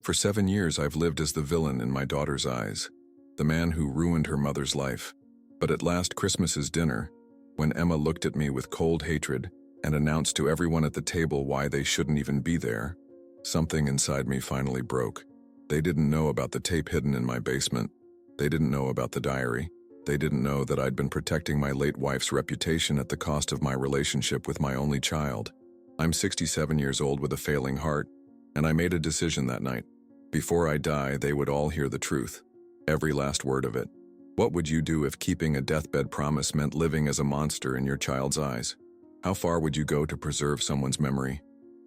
For 7 years, I've lived as the villain in my daughter's eyes, the man who ruined her mother's life. But at last Christmas's dinner, when Emma looked at me with cold hatred and announced to everyone at the table why they shouldn't even be there, something inside me finally broke. They didn't know about the tape hidden in my basement. They didn't know about the diary. They didn't know that I'd been protecting my late wife's reputation at the cost of my relationship with my only child. I'm 67 years old with a failing heart, and I made a decision that night. Before I die, they would all hear the truth, every last word of it. What would you do if keeping a deathbed promise meant living as a monster in your child's eyes? How far would you go to preserve someone's memory,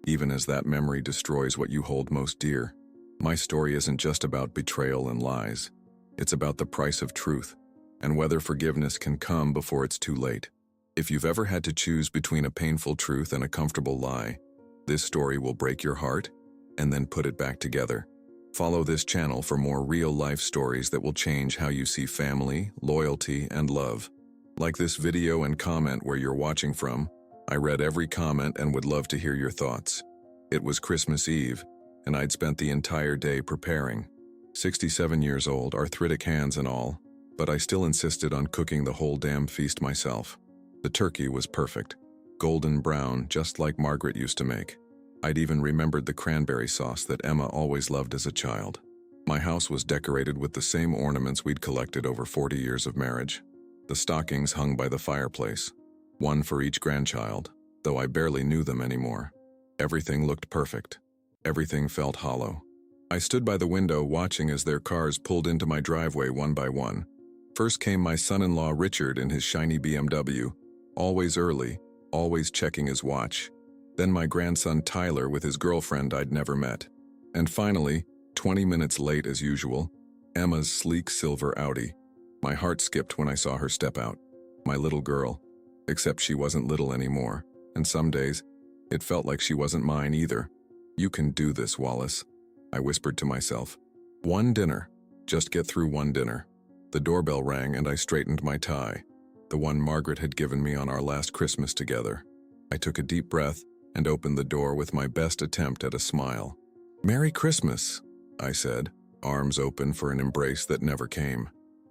even as that memory destroys what you hold most dear? My story isn't just about betrayal and lies. It's about the price of truth, and whether forgiveness can come before it's too late. If you've ever had to choose between a painful truth and a comfortable lie, this story will break your heart and then put it back together. Follow this channel for more real-life stories that will change how you see family, loyalty, and love. Like this video and comment where you're watching from. I read every comment and would love to hear your thoughts. It was Christmas Eve, and I'd spent the entire day preparing. 67 years old, arthritic hands and all, but I still insisted on cooking the whole damn feast myself. The turkey was perfect, golden brown, just like Margaret used to make. I'd even remembered the cranberry sauce that Emma always loved as a child. My house was decorated with the same ornaments we'd collected over 40 years of marriage. The stockings hung by the fireplace, one for each grandchild, though I barely knew them anymore. Everything looked perfect. Everything felt hollow. I stood by the window watching as their cars pulled into my driveway one by one. First came my son-in-law Richard in his shiny BMW, always early, always checking his watch. Then my grandson Tyler with his girlfriend I'd never met. And finally, 20 minutes late as usual, Emma's sleek silver Audi. My heart skipped when I saw her step out. My little girl. Except she wasn't little anymore, and some days, it felt like she wasn't mine either. "You can do this, Wallace," I whispered to myself. One dinner. Just get through one dinner. The doorbell rang and I straightened my tie, the one Margaret had given me on our last Christmas together. I took a deep breath and opened the door with my best attempt at a smile. "Merry Christmas," I said, arms open for an embrace that never came.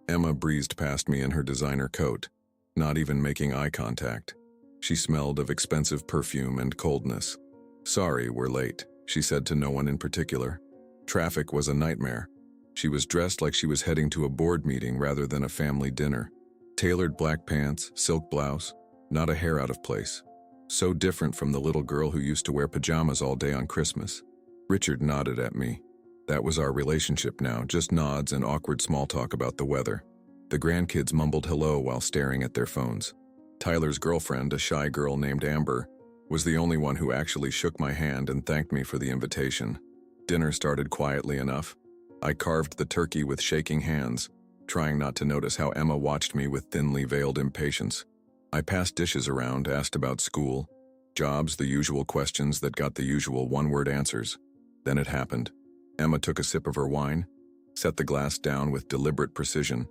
Emma breezed past me in her designer coat, not even making eye contact. She smelled of expensive perfume and coldness. "Sorry, we're late," she said to no one in particular. Traffic was a nightmare. She was dressed like she was heading to a board meeting rather than a family dinner. Tailored black pants, silk blouse, not a hair out of place. So different from the little girl who used to wear pajamas all day on Christmas. Richard nodded at me. That was our relationship now, just nods and awkward small talk about the weather. The grandkids mumbled hello while staring at their phones. Tyler's girlfriend, a shy girl named Amber, was the only one who actually shook my hand and thanked me for the invitation. Dinner started quietly enough. I carved the turkey with shaking hands, trying not to notice how Emma watched me with thinly veiled impatience. I passed dishes around, asked about school, jobs, the usual questions that got the usual one-word answers. Then it happened. Emma took a sip of her wine, set the glass down with deliberate precision,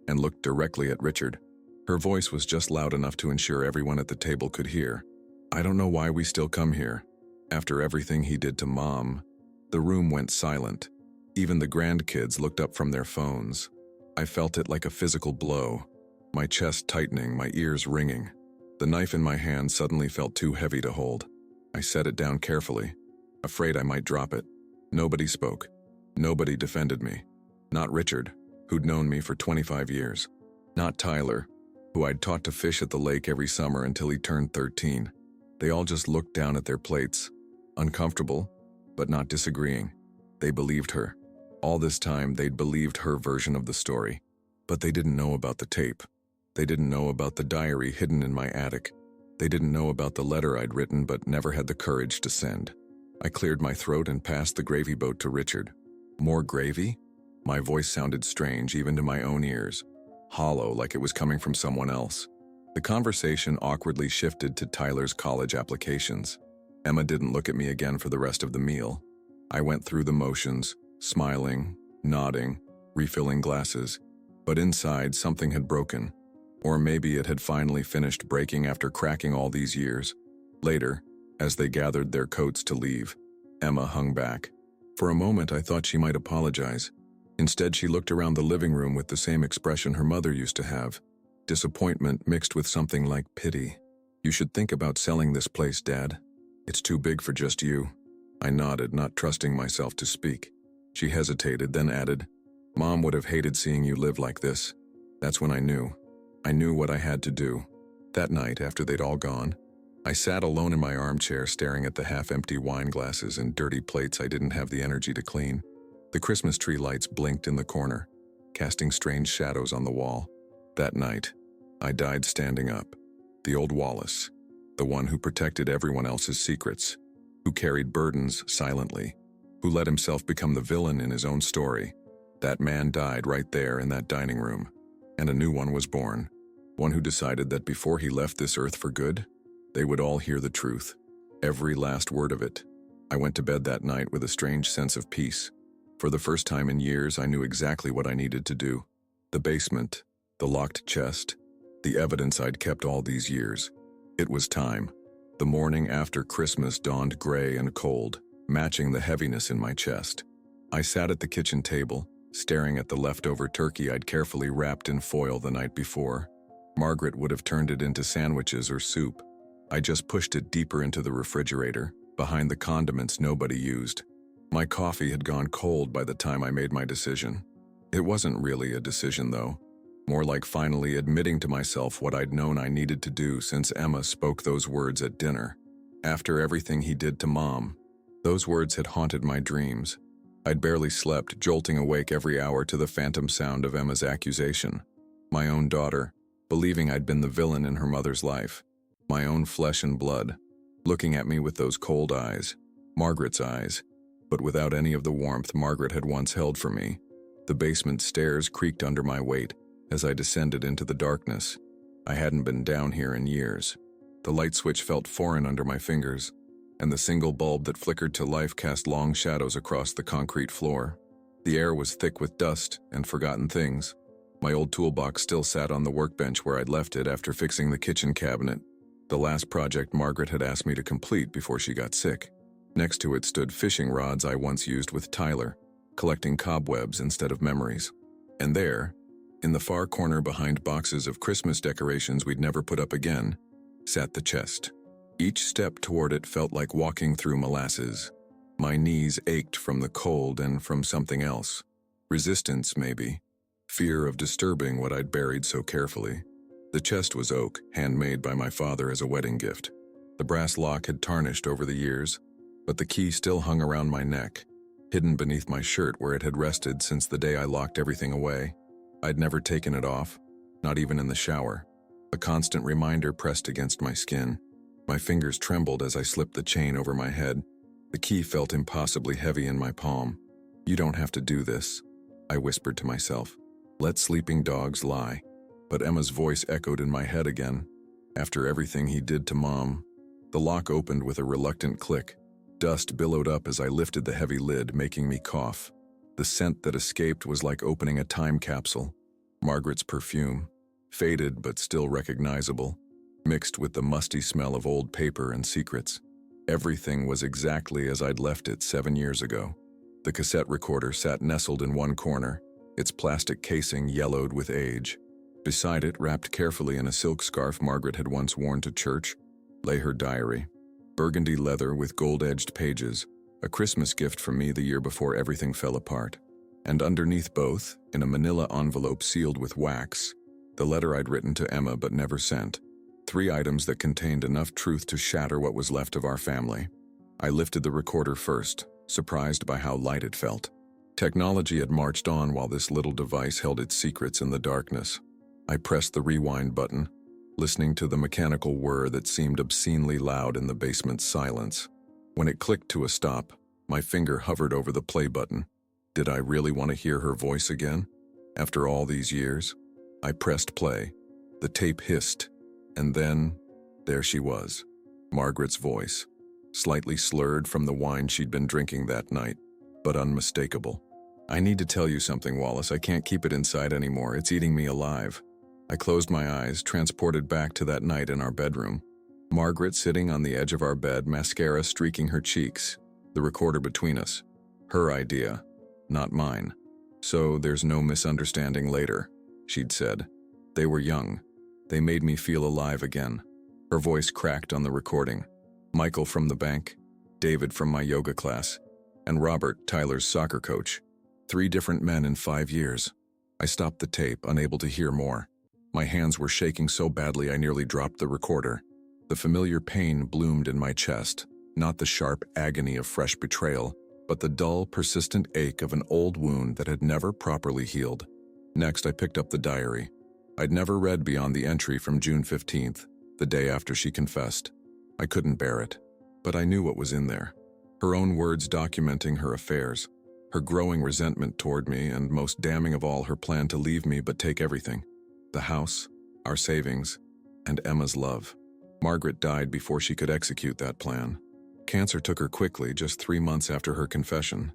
and looked directly at Richard. Her voice was just loud enough to ensure everyone at the table could hear. "I don't know why we still come here. After everything he did to Mom." The room went silent. Even the grandkids looked up from their phones. I felt it like a physical blow. My chest tightening, my ears ringing. The knife in my hand suddenly felt too heavy to hold. I set it down carefully, afraid I might drop it. Nobody spoke. Nobody defended me. Not Richard, who'd known me for 25 years. Not Tyler, who I'd taught to fish at the lake every summer until he turned 13. They all just looked down at their plates, uncomfortable, but not disagreeing. They believed her. All this time, they'd believed her version of the story. But they didn't know about the tape. They didn't know about the diary hidden in my attic. They didn't know about the letter I'd written but never had the courage to send. I cleared my throat and passed the gravy boat to Richard. More gravy? My voice sounded strange even to my own ears, hollow like it was coming from someone else. The conversation awkwardly shifted to Tyler's college applications. Emma didn't look at me again for the rest of the meal. I went through the motions, smiling, nodding, refilling glasses, but inside something had broken. Or maybe it had finally finished breaking after cracking all these years. Later, as they gathered their coats to leave, Emma hung back. For a moment, I thought she might apologize. Instead, she looked around the living room with the same expression her mother used to have, disappointment mixed with something like pity. "You should think about selling this place, Dad. It's too big for just you." I nodded, not trusting myself to speak. She hesitated, then added, "Mom would have hated seeing you live like this." That's when I knew. I knew what I had to do. That night, after they'd all gone, I sat alone in my armchair staring at the half-empty wine glasses and dirty plates I didn't have the energy to clean. The Christmas tree lights blinked in the corner, casting strange shadows on the wall. That night, I died standing up. The old Wallace, the one who protected everyone else's secrets, who carried burdens silently, who let himself become the villain in his own story. That man died right there in that dining room, and a new one was born. One who decided that before he left this earth for good, they would all hear the truth, every last word of it. I went to bed that night with a strange sense of peace. For the first time in years, I knew exactly what I needed to do. The basement, the locked chest, the evidence I'd kept all these years. It was time. The morning after Christmas dawned gray and cold, matching the heaviness in my chest. I sat at the kitchen table, staring at the leftover turkey I'd carefully wrapped in foil the night before. Margaret would have turned it into sandwiches or soup. I just pushed it deeper into the refrigerator, behind the condiments nobody used. My coffee had gone cold by the time I made my decision. It wasn't really a decision, though. More like finally admitting to myself what I'd known I needed to do since Emma spoke those words at dinner. After everything he did to Mom, those words had haunted my dreams. I'd barely slept, jolting awake every hour to the phantom sound of Emma's accusation. My own daughter, believing I'd been the villain in her mother's life. My own flesh and blood, looking at me with those cold eyes, Margaret's eyes, but without any of the warmth Margaret had once held for me. The basement stairs creaked under my weight as I descended into the darkness. I hadn't been down here in years. The light switch felt foreign under my fingers, and the single bulb that flickered to life cast long shadows across the concrete floor. The air was thick with dust and forgotten things. My old toolbox still sat on the workbench where I'd left it after fixing the kitchen cabinet, the last project Margaret had asked me to complete before she got sick. Next to it stood fishing rods I once used with Tyler, collecting cobwebs instead of memories. And there, in the far corner behind boxes of Christmas decorations we'd never put up again, sat the chest. Each step toward it felt like walking through molasses. My knees ached from the cold and from something else. Resistance, maybe. Fear of disturbing what I'd buried so carefully. The chest was oak, handmade by my father as a wedding gift. The brass lock had tarnished over the years, but the key still hung around my neck, hidden beneath my shirt where it had rested since the day I locked everything away. I'd never taken it off, not even in the shower. A constant reminder pressed against my skin. My fingers trembled as I slipped the chain over my head. The key felt impossibly heavy in my palm. "You don't have to do this," I whispered to myself. "Let sleeping dogs lie." But Emma's voice echoed in my head again. After everything he did to Mom, the lock opened with a reluctant click. Dust billowed up as I lifted the heavy lid, making me cough. The scent that escaped was like opening a time capsule. Margaret's perfume, faded but still recognizable, mixed with the musty smell of old paper and secrets. Everything was exactly as I'd left it 7 years ago. The cassette recorder sat nestled in one corner, its plastic casing yellowed with age. Beside it, wrapped carefully in a silk scarf Margaret had once worn to church, lay her diary. Burgundy leather with gold-edged pages, a Christmas gift from me the year before everything fell apart. And underneath both, in a manila envelope sealed with wax, the letter I'd written to Emma but never sent. 3 items that contained enough truth to shatter what was left of our family. I lifted the recorder first, surprised by how light it felt. Technology had marched on while this little device held its secrets in the darkness. I pressed the rewind button, listening to the mechanical whir that seemed obscenely loud in the basement's silence. When it clicked to a stop, my finger hovered over the play button. Did I really want to hear her voice again? After all these years? I pressed play. The tape hissed, and then, there she was, Margaret's voice, slightly slurred from the wine she'd been drinking that night, but unmistakable. "I need to tell you something, Wallace. I can't keep it inside anymore. It's eating me alive." I closed my eyes, transported back to that night in our bedroom. Margaret sitting on the edge of our bed, mascara streaking her cheeks, the recorder between us. Her idea, not mine. So there's no misunderstanding later, she'd said. They were young. They made me feel alive again. Her voice cracked on the recording. Michael from the bank, David from my yoga class, and Robert, Tyler's soccer coach. 3 different men in 5 years. I stopped the tape, unable to hear more. My hands were shaking so badly I nearly dropped the recorder. The familiar pain bloomed in my chest, not the sharp agony of fresh betrayal, but the dull, persistent ache of an old wound that had never properly healed. Next, I picked up the diary. I'd never read beyond the entry from June 15th, the day after she confessed. I couldn't bear it, but I knew what was in there. Her own words documenting her affairs, her growing resentment toward me, and most damning of all, her plan to leave me but take everything. The house, our savings, and Emma's love. Margaret died before she could execute that plan. Cancer took her quickly, just 3 months after her confession.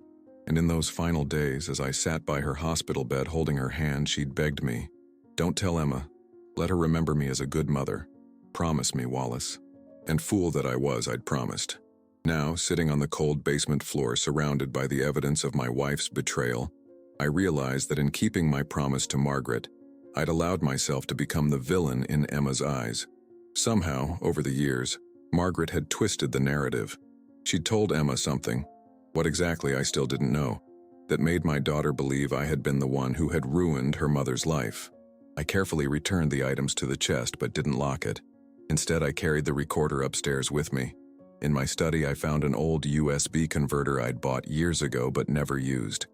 And in those final days, as I sat by her hospital bed holding her hand, she'd begged me, "Don't tell Emma. Let her remember me as a good mother. Promise me, Wallace." And fool that I was, I'd promised. Now, sitting on the cold basement floor surrounded by the evidence of my wife's betrayal, I realized that in keeping my promise to Margaret, I'd allowed myself to become the villain in Emma's eyes. Somehow, over the years, Margaret had twisted the narrative. She'd told Emma something, what exactly I still didn't know, that made my daughter believe I had been the one who had ruined her mother's life. I carefully returned the items to the chest but didn't lock it. Instead, I carried the recorder upstairs with me. In my study, I found an old USB converter I'd bought years ago but never used.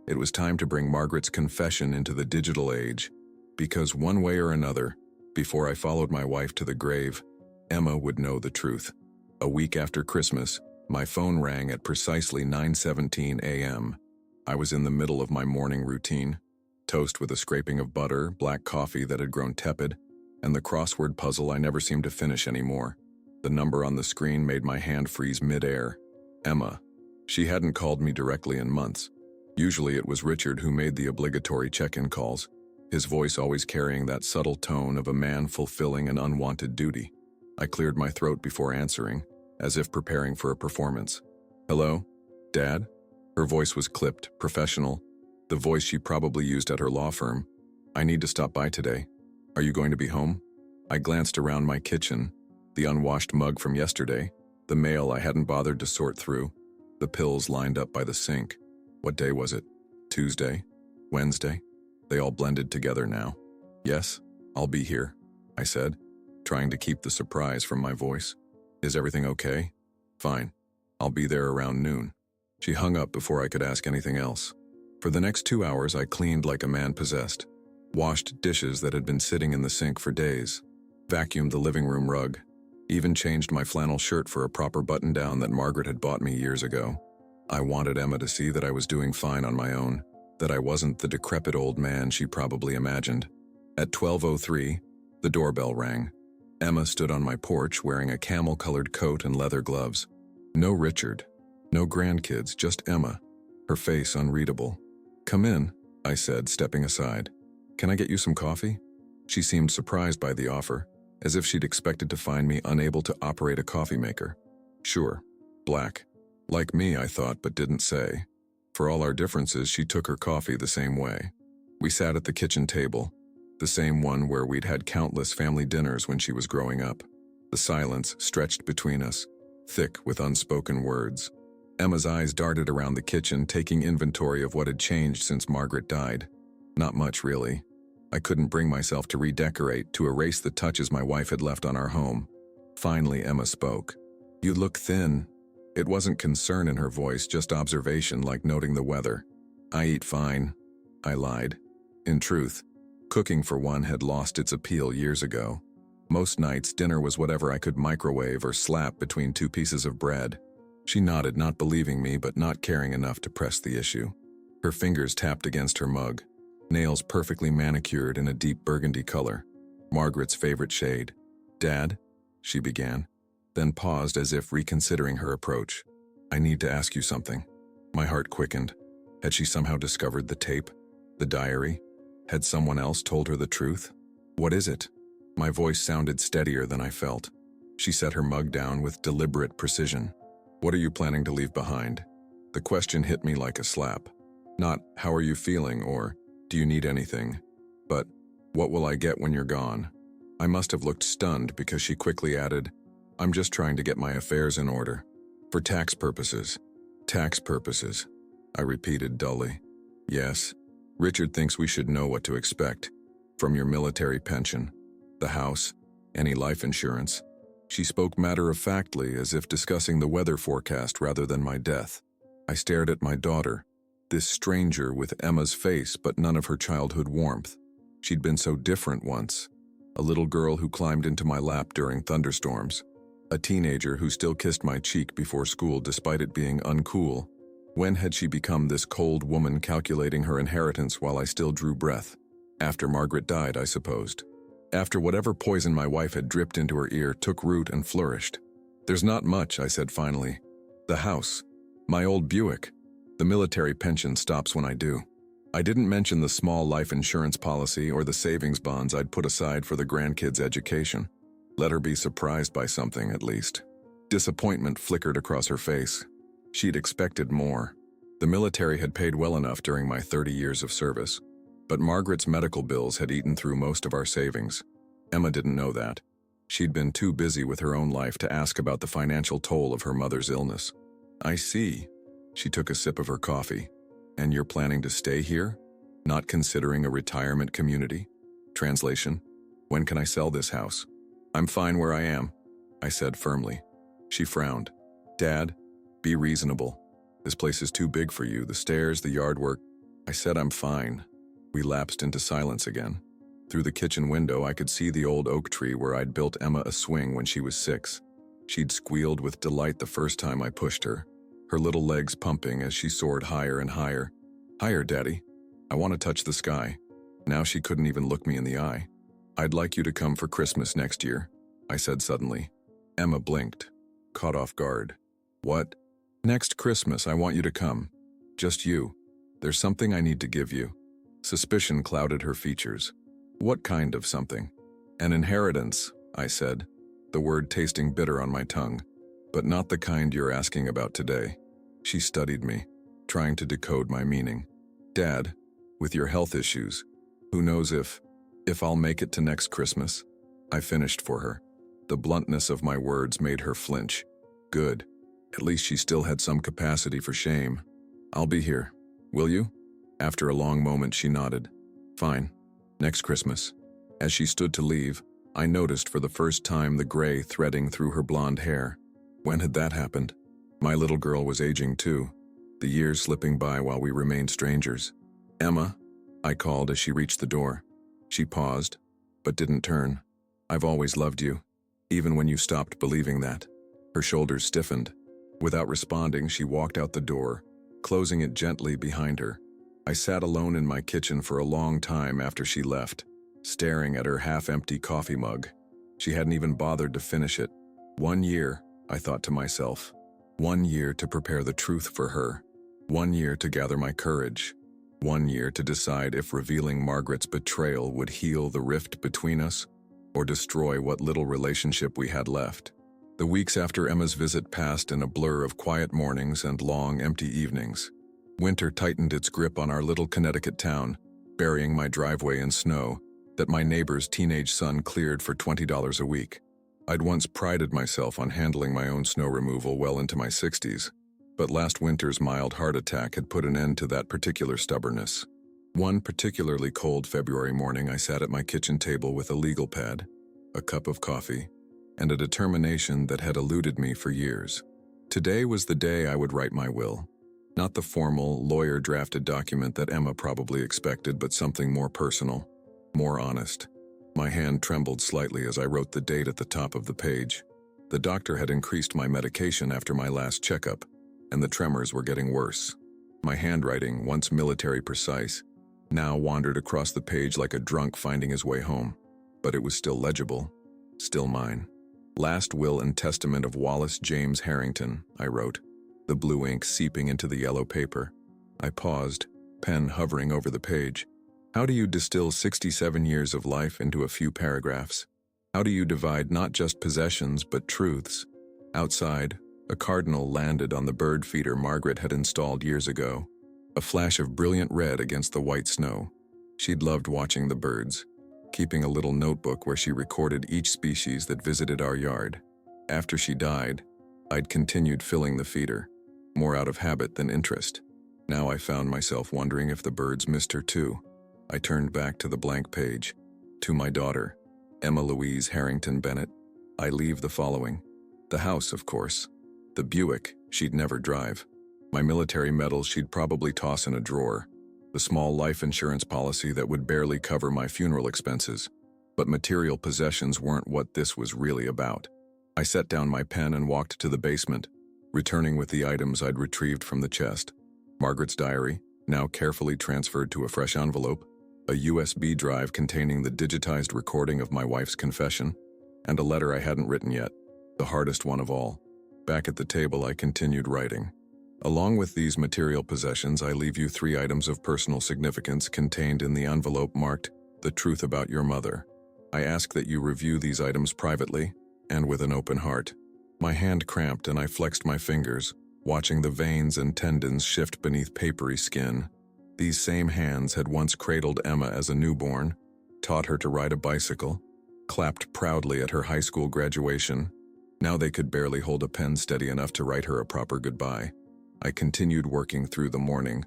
It was time to bring Margaret's confession into the digital age, because one way or another, before I followed my wife to the grave, Emma would know the truth. A week after Christmas, my phone rang at precisely 9:17 a.m. I was in the middle of my morning routine, toast with a scraping of butter, black coffee that had grown tepid, and the crossword puzzle I never seemed to finish anymore. The number on the screen made my hand freeze mid-air. Emma. She hadn't called me directly in months. Usually it was Richard who made the obligatory check-in calls, his voice always carrying that subtle tone of a man fulfilling an unwanted duty. I cleared my throat before answering, as if preparing for a performance. "Hello? Dad?" Her voice was clipped, professional, the voice she probably used at her law firm. "I need to stop by today. Are you going to be home?" I glanced around my kitchen, the unwashed mug from yesterday, the mail I hadn't bothered to sort through, the pills lined up by the sink. What day was it? Tuesday? Wednesday? They all blended together now. "Yes, I'll be here," I said, trying to keep the surprise from my voice. "Is everything okay?" "Fine. I'll be there around noon." She hung up before I could ask anything else. For the next 2 hours, I cleaned like a man possessed, washed dishes that had been sitting in the sink for days, vacuumed the living room rug, even changed my flannel shirt for a proper button-down that Margaret had bought me years ago. I wanted Emma to see that I was doing fine on my own, that I wasn't the decrepit old man she probably imagined. At 12:03, the doorbell rang. Emma stood on my porch wearing a camel-colored coat and leather gloves. No Richard, no grandkids, just Emma, her face unreadable. "Come in," I said, stepping aside. "Can I get you some coffee?" She seemed surprised by the offer, as if she'd expected to find me unable to operate a coffee maker. "Sure. Black." Like me, I thought, but didn't say. For all our differences, she took her coffee the same way. We sat at the kitchen table, the same one where we'd had countless family dinners when she was growing up. The silence stretched between us, thick with unspoken words. Emma's eyes darted around the kitchen, taking inventory of what had changed since Margaret died. Not much, really. I couldn't bring myself to redecorate, to erase the touches my wife had left on our home. Finally, Emma spoke. "You look thin." It wasn't concern in her voice, just observation, like noting the weather. "I eat fine," I lied. In truth, cooking for one had lost its appeal years ago. Most nights, dinner was whatever I could microwave or slap between 2 pieces of bread. She nodded, not believing me, but not caring enough to press the issue. Her fingers tapped against her mug, nails perfectly manicured in a deep burgundy color, Margaret's favorite shade. "Dad," she began, then paused as if reconsidering her approach. "I need to ask you something." My heart quickened. Had she somehow discovered the tape? The diary? Had someone else told her the truth? "What is it?" My voice sounded steadier than I felt. She set her mug down with deliberate precision. "What are you planning to leave behind?" The question hit me like a slap. Not, how are you feeling, or, do you need anything? But, what will I get when you're gone? I must have looked stunned because she quickly added, I'm just trying to get my affairs in order. For tax purposes. Tax purposes, I repeated dully. Yes, Richard thinks we should know what to expect. From your military pension, the house, any life insurance. She spoke matter-of-factly, as if discussing the weather forecast rather than my death. I stared at my daughter, this stranger with Emma's face but none of her childhood warmth. She'd been so different once. A little girl who climbed into my lap during thunderstorms. A teenager who still kissed my cheek before school despite it being uncool. When had she become this cold woman calculating her inheritance while I still drew breath? After Margaret died, I supposed. After whatever poison my wife had dripped into her ear took root and flourished. There's not much, I said finally. The house. My old Buick. The military pension stops when I do. I didn't mention the small life insurance policy or the savings bonds I'd put aside for the grandkids' education. Let her be surprised by something, at least. Disappointment flickered across her face. She'd expected more. The military had paid well enough during my 30 years of service. But Margaret's medical bills had eaten through most of our savings. Emma didn't know that. She'd been too busy with her own life to ask about the financial toll of her mother's illness. I see. She took a sip of her coffee. And you're planning to stay here? Not considering a retirement community? Translation: when can I sell this house? I'm fine where I am, I said firmly. She frowned. Dad, be reasonable. This place is too big for you, the stairs, the yard work. I said I'm fine. We lapsed into silence again. Through the kitchen window, I could see the old oak tree where I'd built Emma a swing when she was 6. She'd squealed with delight the first time I pushed her, her little legs pumping as she soared higher and higher. Higher, Daddy. I want to touch the sky. Now she couldn't even look me in the eye. I'd like you to come for Christmas next year, I said suddenly. Emma blinked, caught off guard. What? Next Christmas, I want you to come. Just you. There's something I need to give you. Suspicion clouded her features. What kind of something? An inheritance, I said, the word tasting bitter on my tongue, but not the kind you're asking about today. She studied me, trying to decode my meaning. Dad, with your health issues, who knows if I'll make it to next Christmas? I finished for her. The bluntness of my words made her flinch. Good. At least she still had some capacity for shame. I'll be here. Will you? After a long moment, she nodded. Fine. Next Christmas. As she stood to leave, I noticed for the first time the gray threading through her blonde hair. When had that happened? My little girl was aging too, the years slipping by while we remained strangers. Emma, I called as she reached the door. She paused, but didn't turn. I've always loved you, even when you stopped believing that. Her shoulders stiffened. Without responding, she walked out the door, closing it gently behind her. I sat alone in my kitchen for a long time after she left, staring at her half-empty coffee mug. She hadn't even bothered to finish it. 1 year, I thought to myself. 1 year to prepare the truth for her. 1 year to gather my courage. 1 year to decide if revealing Margaret's betrayal would heal the rift between us or destroy what little relationship we had left. The weeks after Emma's visit passed in a blur of quiet mornings and long, empty evenings. Winter tightened its grip on our little Connecticut town, burying my driveway in snow that my neighbor's teenage son cleared for $20 a week. I'd once prided myself on handling my own snow removal well into my 60s, but last winter's mild heart attack had put an end to that particular stubbornness. One particularly cold February morning, I sat at my kitchen table with a legal pad, a cup of coffee, and a determination that had eluded me for years. Today was the day I would write my will. Not the formal, lawyer-drafted document that Emma probably expected, but something more personal, more honest. My hand trembled slightly as I wrote the date at the top of the page. The doctor had increased my medication after my last checkup, and the tremors were getting worse. My handwriting, once military precise, now wandered across the page like a drunk finding his way home. But it was still legible, still mine. Last will and testament of Wallace James Harrington, I wrote, the blue ink seeping into the yellow paper. I paused, pen hovering over the page. How do you distill 67 years of life into a few paragraphs? How do you divide not just possessions but truths? Outside, A cardinal landed on the bird feeder Margaret had installed years ago, a flash of brilliant red against the white snow. She'd loved watching the birds, keeping a little notebook where she recorded each species that visited our yard. After she died, I'd continued filling the feeder, more out of habit than interest. Now I found myself wondering if the birds missed her too. I turned back to the blank page. To my daughter, Emma Louise Harrington Bennett, I leave the following. The house, of course. The Buick she'd never drive. My military medals she'd probably toss in a drawer. The small life insurance policy that would barely cover my funeral expenses. But material possessions weren't what this was really about. I set down my pen and walked to the basement, returning with the items I'd retrieved from the chest. Margaret's diary, now carefully transferred to a fresh envelope, a USB drive containing the digitized recording of my wife's confession, and a letter I hadn't written yet, the hardest one of all. Back at the table, I continued writing. Along with these material possessions, I leave you 3 items of personal significance contained in the envelope marked, "The truth about your mother." I ask that you review these items privately and with an open heart. My hand cramped and I flexed my fingers, watching the veins and tendons shift beneath papery skin. These same hands had once cradled Emma as a newborn, taught her to ride a bicycle, clapped proudly at her high school graduation. Now they could barely hold a pen steady enough to write her a proper goodbye. I continued working through the morning,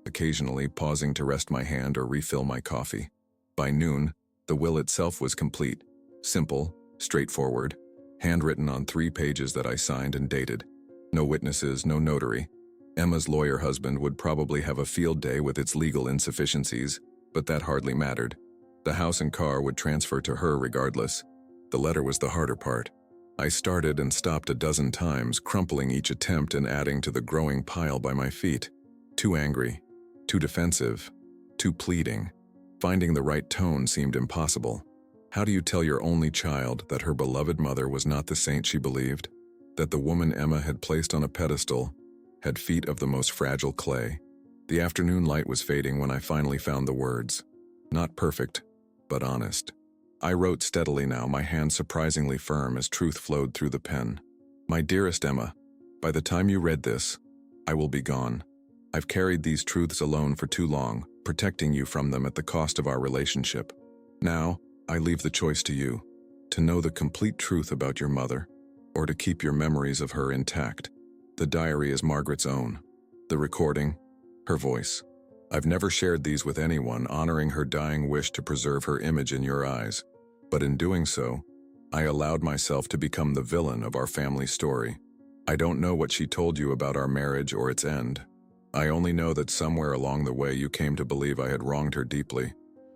occasionally pausing to rest my hand or refill my coffee. By noon, the will itself was complete, simple, straightforward, handwritten on 3 pages that I signed and dated. No witnesses, no notary. Emma's lawyer husband would probably have a field day with its legal insufficiencies, but that hardly mattered. The house and car would transfer to her regardless. The letter was the harder part. I started and stopped a dozen times, crumpling each attempt and adding to the growing pile by my feet. Too angry, too defensive, too pleading. Finding the right tone seemed impossible. How do you tell your only child that her beloved mother was not the saint she believed? That the woman Emma had placed on a pedestal had feet of the most fragile clay? The afternoon light was fading when I finally found the words. Not perfect, but honest. I wrote steadily now, my hand surprisingly firm as truth flowed through the pen. My dearest Emma, by the time you read this, I will be gone. I've carried these truths alone for too long, protecting you from them at the cost of our relationship. Now, I leave the choice to you, to know the complete truth about your mother, or to keep your memories of her intact. The diary is Margaret's own. The recording, her voice. I've never shared these with anyone, honoring her dying wish to preserve her image in your eyes. But in doing so, I allowed myself to become the villain of our family story. I don't know what she told you about our marriage or its end. I only know that somewhere along the way you came to believe I had wronged her deeply.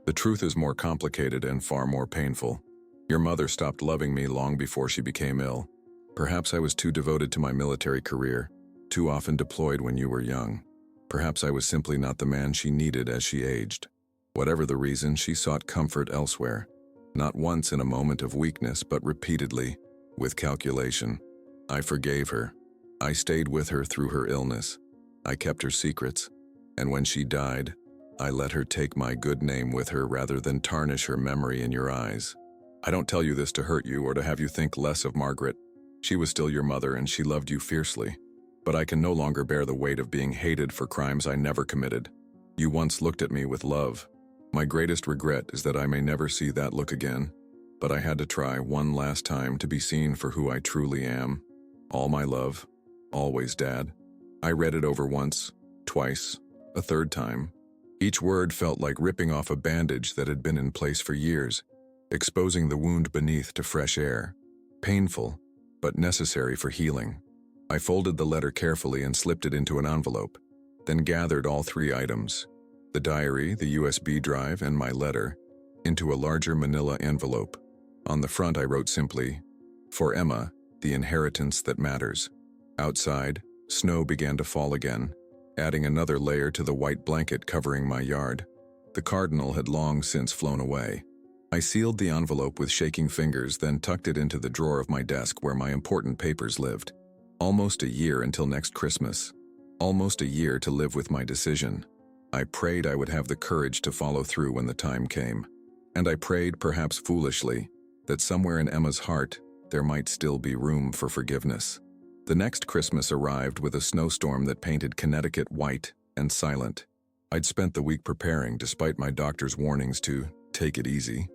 The truth is more complicated and far more painful. Your mother stopped loving me long before she became ill. Perhaps I was too devoted to my military career, too often deployed when you were young. Perhaps I was simply not the man she needed as she aged. Whatever the reason, she sought comfort elsewhere. Not once in a moment of weakness, but repeatedly, with calculation. I forgave her. I stayed with her through her illness. I kept her secrets. And when she died, I let her take my good name with her rather than tarnish her memory in your eyes. I don't tell you this to hurt you or to have you think less of Margaret. She was still your mother and she loved you fiercely. But I can no longer bear the weight of being hated for crimes I never committed. You once looked at me with love. My greatest regret is that I may never see that look again, but I had to try one last time to be seen for who I truly am. All my love, always, Dad. I read it over once, twice, a third time. Each word felt like ripping off a bandage that had been in place for years, exposing the wound beneath to fresh air. Painful, but necessary for healing. I folded the letter carefully and slipped it into an envelope, then gathered all 3 items, the diary, the USB drive, and my letter, into a larger manila envelope. On the front I wrote simply, "For Emma, the inheritance that matters." Outside, snow began to fall again, adding another layer to the white blanket covering my yard. The cardinal had long since flown away. I sealed the envelope with shaking fingers, then tucked it into the drawer of my desk where my important papers lived. Almost a year until next Christmas. Almost a year to live with my decision. I prayed I would have the courage to follow through when the time came. And I prayed, perhaps foolishly, that somewhere in Emma's heart there might still be room for forgiveness. The next Christmas arrived with a snowstorm that painted Connecticut white and silent. I'd spent the week preparing despite my doctor's warnings to take it easy.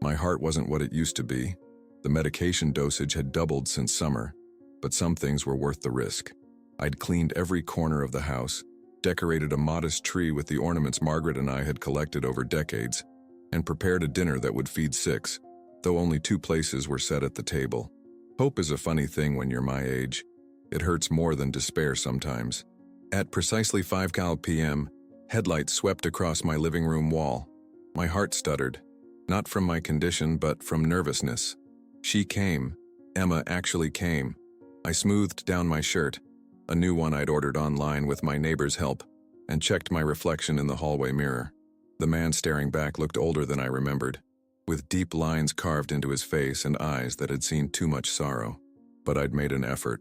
My heart wasn't what it used to be. The medication dosage had doubled since summer, but some things were worth the risk. I'd cleaned every corner of the house, decorated a modest tree with the ornaments Margaret and I had collected over decades, and prepared a dinner that would feed 6, though only 2 places were set at the table. Hope is a funny thing when you're my age. It hurts more than despair sometimes. At precisely 5 p.m., headlights swept across my living room wall. My heart stuttered, not from my condition but from nervousness. She came. Emma actually came. I smoothed down my shirt, a new one I'd ordered online with my neighbor's help, and checked my reflection in the hallway mirror. The man staring back looked older than I remembered, with deep lines carved into his face and eyes that had seen too much sorrow. But I'd made an effort.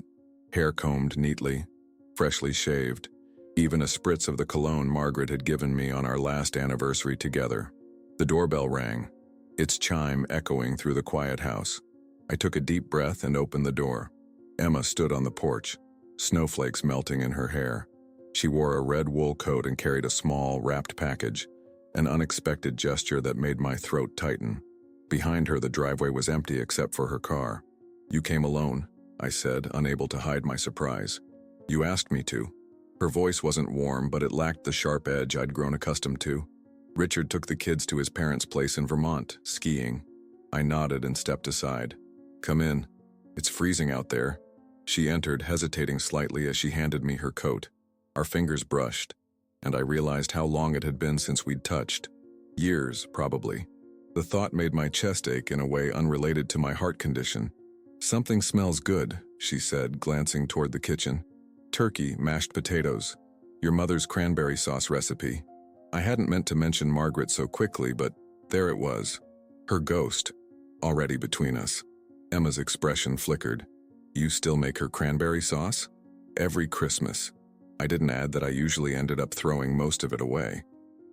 Hair combed neatly, freshly shaved, even a spritz of the cologne Margaret had given me on our last anniversary together. The doorbell rang, its chime echoing through the quiet house. I took a deep breath and opened the door. Emma stood on the porch, snowflakes melting in her hair. She wore a red wool coat and carried a small, wrapped package, an unexpected gesture that made my throat tighten. Behind her, the driveway was empty except for her car. "You came alone," I said, unable to hide my surprise. "You asked me to." Her voice wasn't warm, but it lacked the sharp edge I'd grown accustomed to. "Richard took the kids to his parents' place in Vermont, skiing." I nodded and stepped aside. "Come in. It's freezing out there." She entered, hesitating slightly as she handed me her coat. Our fingers brushed, and I realized how long it had been since we'd touched. Years, probably. The thought made my chest ache in a way unrelated to my heart condition. "Something smells good," she said, glancing toward the kitchen. "Turkey, mashed potatoes. Your mother's cranberry sauce recipe." I hadn't meant to mention Margaret so quickly, but there it was. Her ghost, already between us. Emma's expression flickered. "You still make her cranberry sauce?" "Every Christmas." I didn't add that I usually ended up throwing most of it away.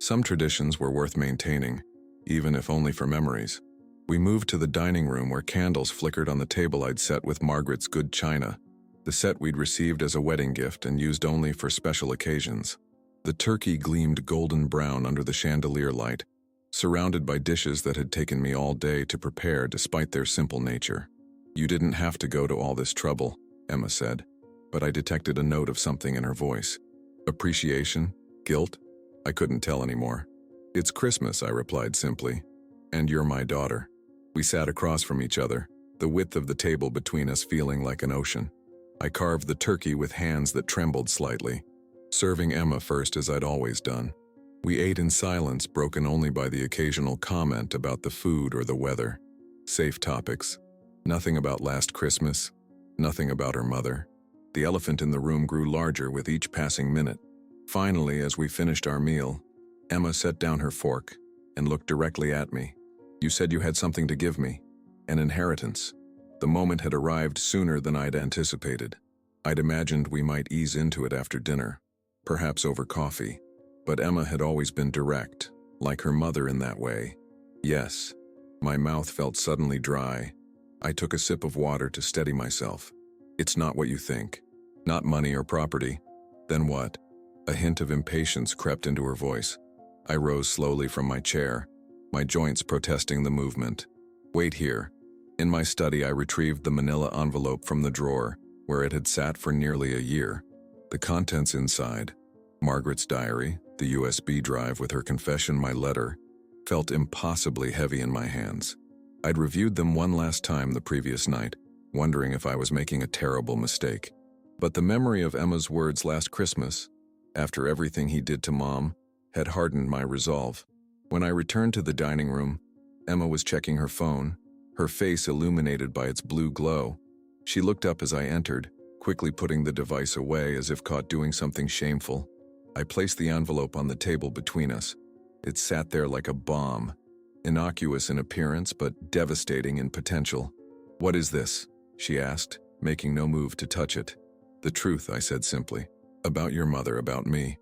Some traditions were worth maintaining, even if only for memories. We moved to the dining room where candles flickered on the table I'd set with Margaret's good china, the set we'd received as a wedding gift and used only for special occasions. The turkey gleamed golden brown under the chandelier light, surrounded by dishes that had taken me all day to prepare despite their simple nature. "You didn't have to go to all this trouble," Emma said, but I detected a note of something in her voice. Appreciation? Guilt? I couldn't tell anymore. "It's Christmas," I replied simply. "And you're my daughter." We sat across from each other, the width of the table between us feeling like an ocean. I carved the turkey with hands that trembled slightly, serving Emma first as I'd always done. We ate in silence, broken only by the occasional comment about the food or the weather. Safe topics. Nothing about last Christmas. Nothing about her mother. The elephant in the room grew larger with each passing minute. Finally, as we finished our meal, Emma set down her fork and looked directly at me. "You said you had something to give me. An inheritance." The moment had arrived sooner than I'd anticipated. I'd imagined we might ease into it after dinner, perhaps over coffee. But Emma had always been direct, like her mother in that way. "Yes." My mouth felt suddenly dry. I took a sip of water to steady myself. "It's not what you think. Not money or property." "Then what?" A hint of impatience crept into her voice. I rose slowly from my chair, my joints protesting the movement. "Wait here." In my study, I retrieved the manila envelope from the drawer, where it had sat for nearly a year. The contents inside, Margaret's diary, the USB drive with her confession, my letter, felt impossibly heavy in my hands. I'd reviewed them one last time the previous night, wondering if I was making a terrible mistake. But the memory of Emma's words last Christmas, after everything he did to Mom, had hardened my resolve. When I returned to the dining room, Emma was checking her phone, her face illuminated by its blue glow. She looked up as I entered, quickly putting the device away as if caught doing something shameful. I placed the envelope on the table between us. It sat there like a bomb, innocuous in appearance but devastating in potential. "What is this?" she asked, making no move to touch it. "The truth," I said simply. "About your mother, about me,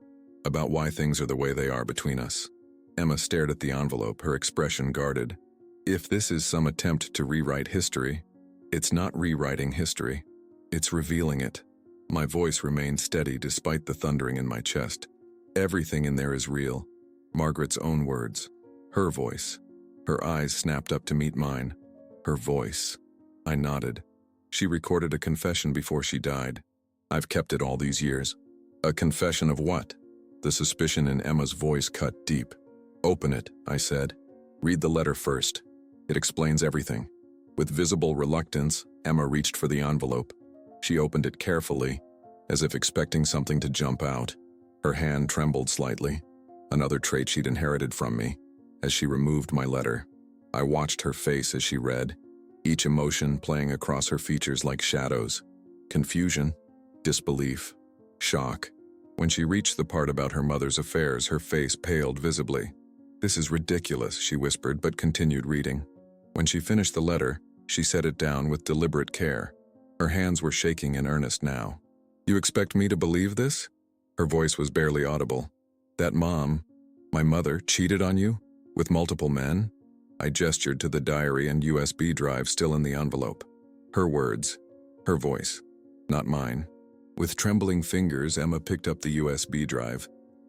about why things are the way they are between us." Emma stared at the envelope, her expression guarded. "If this is some attempt to rewrite history, it's not rewriting history. It's revealing it." My voice remained steady despite the thundering in my chest. Everything in there is real. Margaret's own words. Her voice. Her eyes snapped up to meet mine. Her voice. I nodded. She recorded a confession before she died. I've kept it all these years. A confession of what? The suspicion in Emma's voice cut deep. Open it, I said. Read the letter first. It explains everything. With visible reluctance, Emma reached for the envelope. She opened it carefully, as if expecting something to jump out. Her hand trembled slightly, another trait she'd inherited from me, as she removed my letter. I watched her face as she read, each emotion playing across her features like shadows. Confusion, disbelief, shock. When she reached the part about her mother's affairs, her face paled visibly. "This is ridiculous," she whispered, but continued reading. When she finished the letter, she set it down with deliberate care. Her hands were shaking in earnest now. "You expect me to believe this?" Her voice was barely audible. "That mom, my mother, cheated on you? With multiple men?" I gestured to the diary and USB drive still in the envelope. Her words. Her voice. Not mine. With trembling fingers, Emma picked up the USB drive,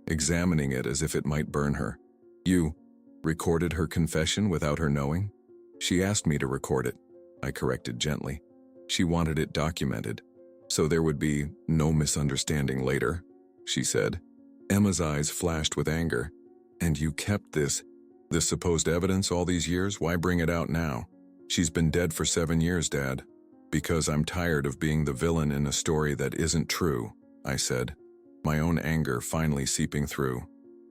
examining it as if it might burn her. "You recorded her confession without her knowing?" "She asked me to record it," I corrected gently. "She wanted it documented, so there would be no misunderstanding later," she said. Emma's eyes flashed with anger. "And you kept this supposed evidence all these years? Why bring it out now?" "She's been dead for 7 years, Dad." "Because I'm tired of being the villain in a story that isn't true," I said, my own anger finally seeping through.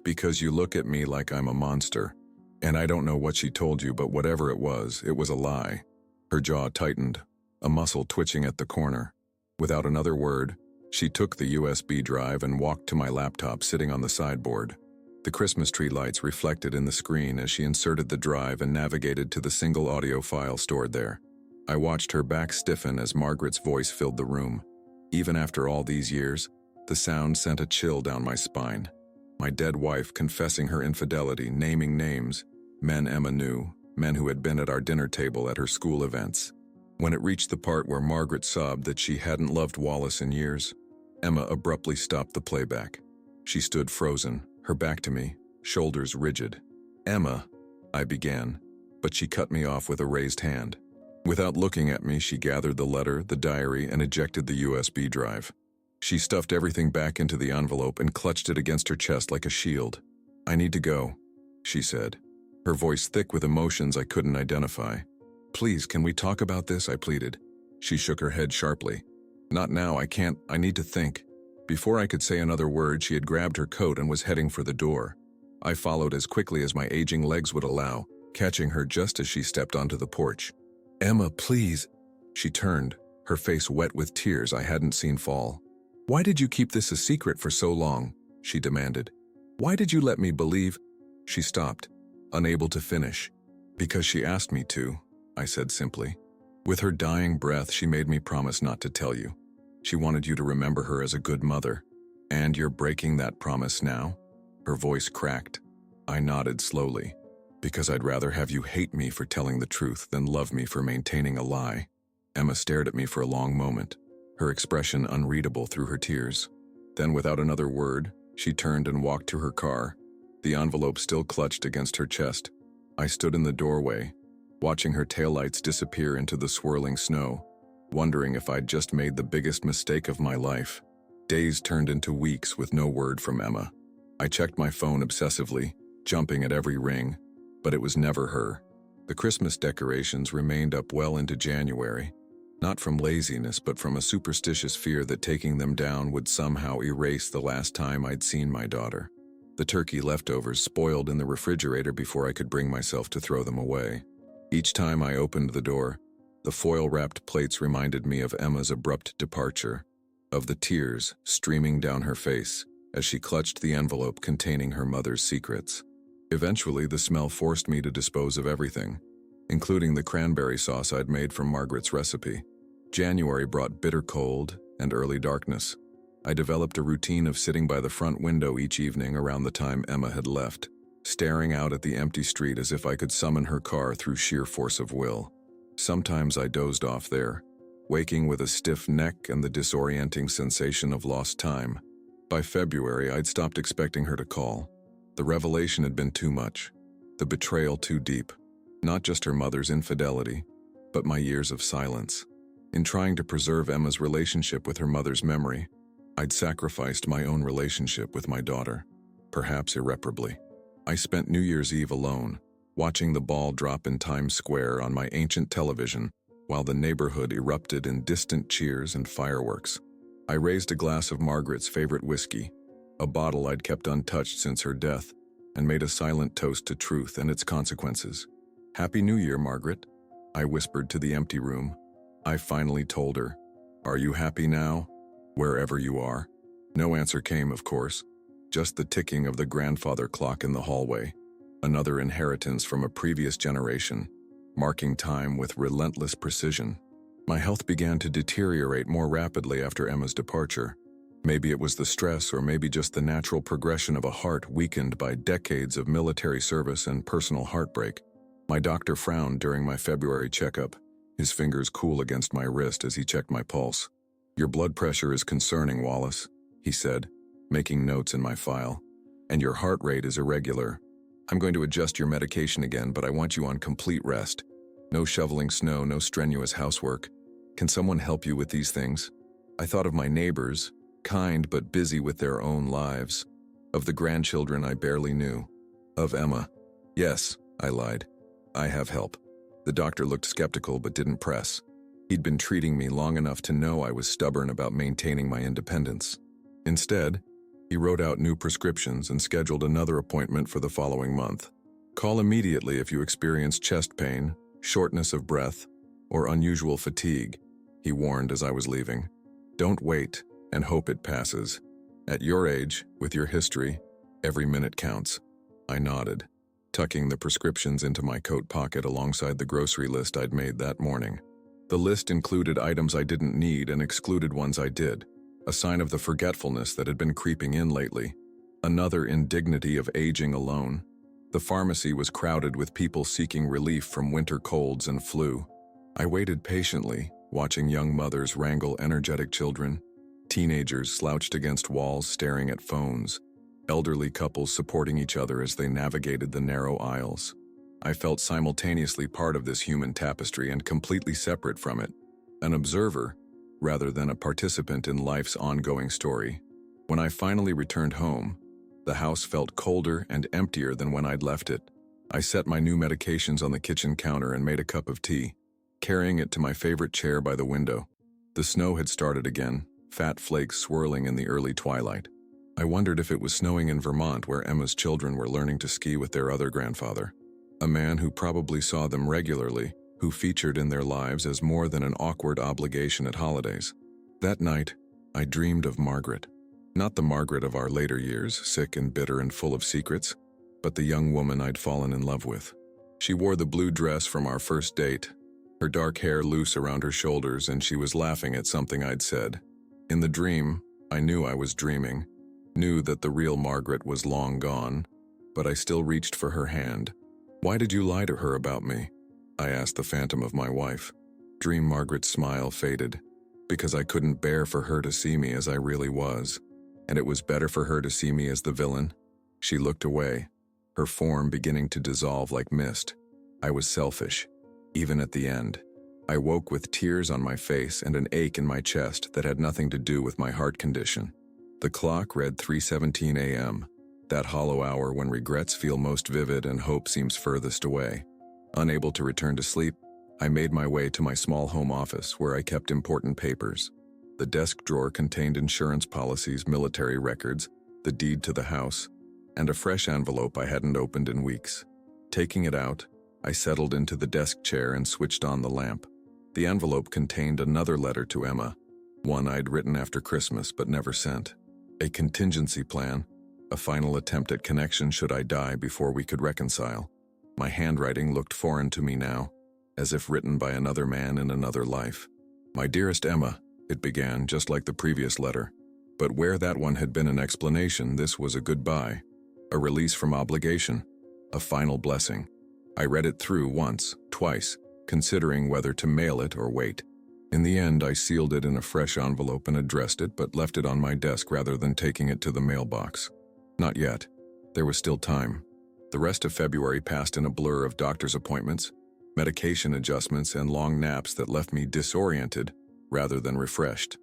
"Because you look at me like I'm a monster. And I don't know what she told you, but whatever it was a lie." Her jaw tightened, a muscle twitching at the corner. Without another word, she took the USB drive and walked to my laptop sitting on the sideboard. The Christmas tree lights reflected in the screen as she inserted the drive and navigated to the single audio file stored there. I watched her back stiffen as Margaret's voice filled the room. Even after all these years, the sound sent a chill down my spine. My dead wife confessing her infidelity, naming names, men Emma knew, men who had been at our dinner table at her school events. When it reached the part where Margaret sobbed that she hadn't loved Wallace in years, Emma abruptly stopped the playback. She stood frozen, her back to me, shoulders rigid. "Emma," I began, but she cut me off with a raised hand. Without looking at me, she gathered the letter, the diary, and ejected the USB drive. She stuffed everything back into the envelope and clutched it against her chest like a shield. "I need to go," she said, her voice thick with emotions I couldn't identify. "Please, can we talk about this?" I pleaded. She shook her head sharply. "Not now, I can't, I need to think." Before I could say another word, she had grabbed her coat and was heading for the door. I followed as quickly as my aging legs would allow, catching her just as she stepped onto the porch. "Emma, please." She turned, her face wet with tears I hadn't seen fall. "Why did you keep this a secret for so long?" she demanded. "Why did you let me believe—" She stopped, unable to finish. "Because she asked me to," I said simply. With her dying breath, she made me promise not to tell you. She wanted you to remember her as a good mother. "And you're breaking that promise now?" Her voice cracked. I nodded slowly. "Because I'd rather have you hate me for telling the truth than love me for maintaining a lie." Emma stared at me for a long moment, her expression unreadable through her tears. Then, without another word, she turned and walked to her car, the envelope still clutched against her chest. I stood in the doorway, watching her taillights disappear into the swirling snow, wondering if I'd just made the biggest mistake of my life. Days turned into weeks with no word from Emma. I checked my phone obsessively, jumping at every ring, but it was never her. The Christmas decorations remained up well into January, not from laziness but from a superstitious fear that taking them down would somehow erase the last time I'd seen my daughter. The turkey leftovers spoiled in the refrigerator before I could bring myself to throw them away. Each time I opened the door, the foil-wrapped plates reminded me of Emma's abrupt departure, of the tears streaming down her face as she clutched the envelope containing her mother's secrets. Eventually, the smell forced me to dispose of everything, including the cranberry sauce I'd made from Margaret's recipe. January brought bitter cold and early darkness. I developed a routine of sitting by the front window each evening around the time Emma had left, staring out at the empty street as if I could summon her car through sheer force of will. Sometimes I dozed off there, waking with a stiff neck and the disorienting sensation of lost time. By February, I'd stopped expecting her to call. The revelation had been too much, the betrayal too deep. Not just her mother's infidelity, but my years of silence. In trying to preserve Emma's relationship with her mother's memory, I'd sacrificed my own relationship with my daughter, perhaps irreparably. I spent New Year's Eve alone, watching the ball drop in Times Square on my ancient television, while the neighborhood erupted in distant cheers and fireworks. I raised a glass of Margaret's favorite whiskey, a bottle I'd kept untouched since her death, and made a silent toast to truth and its consequences. "Happy New Year, Margaret," I whispered to the empty room. I finally told her. "Are you happy now, wherever you are?" No answer came, of course, just the ticking of the grandfather clock in the hallway, another inheritance from a previous generation, marking time with relentless precision. My health began to deteriorate more rapidly after Emma's departure. Maybe it was the stress, or maybe just the natural progression of a heart weakened by decades of military service and personal heartbreak. My doctor frowned during my February checkup, his fingers cool against my wrist as he checked my pulse. "Your blood pressure is concerning, Wallace," he said, making notes in my file. "And your heart rate is irregular. I'm going to adjust your medication again, but I want you on complete rest. No shoveling snow, no strenuous housework. Can someone help you with these things?" I thought of my neighbors, kind but busy with their own lives, of the grandchildren I barely knew, of Emma. "Yes," I lied. "I have help." The doctor looked skeptical but didn't press. He'd been treating me long enough to know I was stubborn about maintaining my independence. Instead, he wrote out new prescriptions and scheduled another appointment for the following month. "Call immediately if you experience chest pain, shortness of breath, or unusual fatigue," he warned as I was leaving. "Don't wait and hope it passes. At your age, with your history, every minute counts." I nodded, tucking the prescriptions into my coat pocket alongside the grocery list I'd made that morning. The list included items I didn't need and excluded ones I did, a sign of the forgetfulness that had been creeping in lately. Another indignity of aging alone. The pharmacy was crowded with people seeking relief from winter colds and flu. I waited patiently, watching young mothers wrangle energetic children, teenagers slouched against walls staring at phones, elderly couples supporting each other as they navigated the narrow aisles. I felt simultaneously part of this human tapestry and completely separate from it, an observer rather than a participant in life's ongoing story. When I finally returned home, the house felt colder and emptier than when I'd left it. I set my new medications on the kitchen counter and made a cup of tea, carrying it to my favorite chair by the window. The snow had started again, fat flakes swirling in the early twilight. I wondered if it was snowing in Vermont, where Emma's children were learning to ski with their other grandfather, a man who probably saw them regularly, who featured in their lives as more than an awkward obligation at holidays. That night, I dreamed of Margaret. Not the Margaret of our later years, sick and bitter and full of secrets, but the young woman I'd fallen in love with. She wore the blue dress from our first date, her dark hair loose around her shoulders, and she was laughing at something I'd said. In the dream, I knew I was dreaming, knew that the real Margaret was long gone, but I still reached for her hand. "Why did you lie to her about me?" I asked the phantom of my wife. Dream Margaret's smile faded. "Because I couldn't bear for her to see me as I really was, and it was better for her to see me as the villain." She looked away, her form beginning to dissolve like mist. I was selfish, even at the end. I woke with tears on my face and an ache in my chest that had nothing to do with my heart condition. The clock read 3:17 a.m., that hollow hour when regrets feel most vivid and hope seems furthest away. Unable to return to sleep, I made my way to my small home office where I kept important papers. The desk drawer contained insurance policies, military records, the deed to the house, and a fresh envelope I hadn't opened in weeks. Taking it out, I settled into the desk chair and switched on the lamp. The envelope contained another letter to Emma, one I'd written after Christmas but never sent. A contingency plan, a final attempt at connection should I die before we could reconcile. My handwriting looked foreign to me now, as if written by another man in another life. "My dearest Emma," it began, just like the previous letter. But where that one had been an explanation, this was a goodbye, a release from obligation, a final blessing. I read it through once, twice, considering whether to mail it or wait. In the end, I sealed it in a fresh envelope and addressed it, but left it on my desk rather than taking it to the mailbox. Not yet. There was still time. The rest of February passed in a blur of doctor's appointments, medication adjustments, and long naps that left me disoriented rather than refreshed.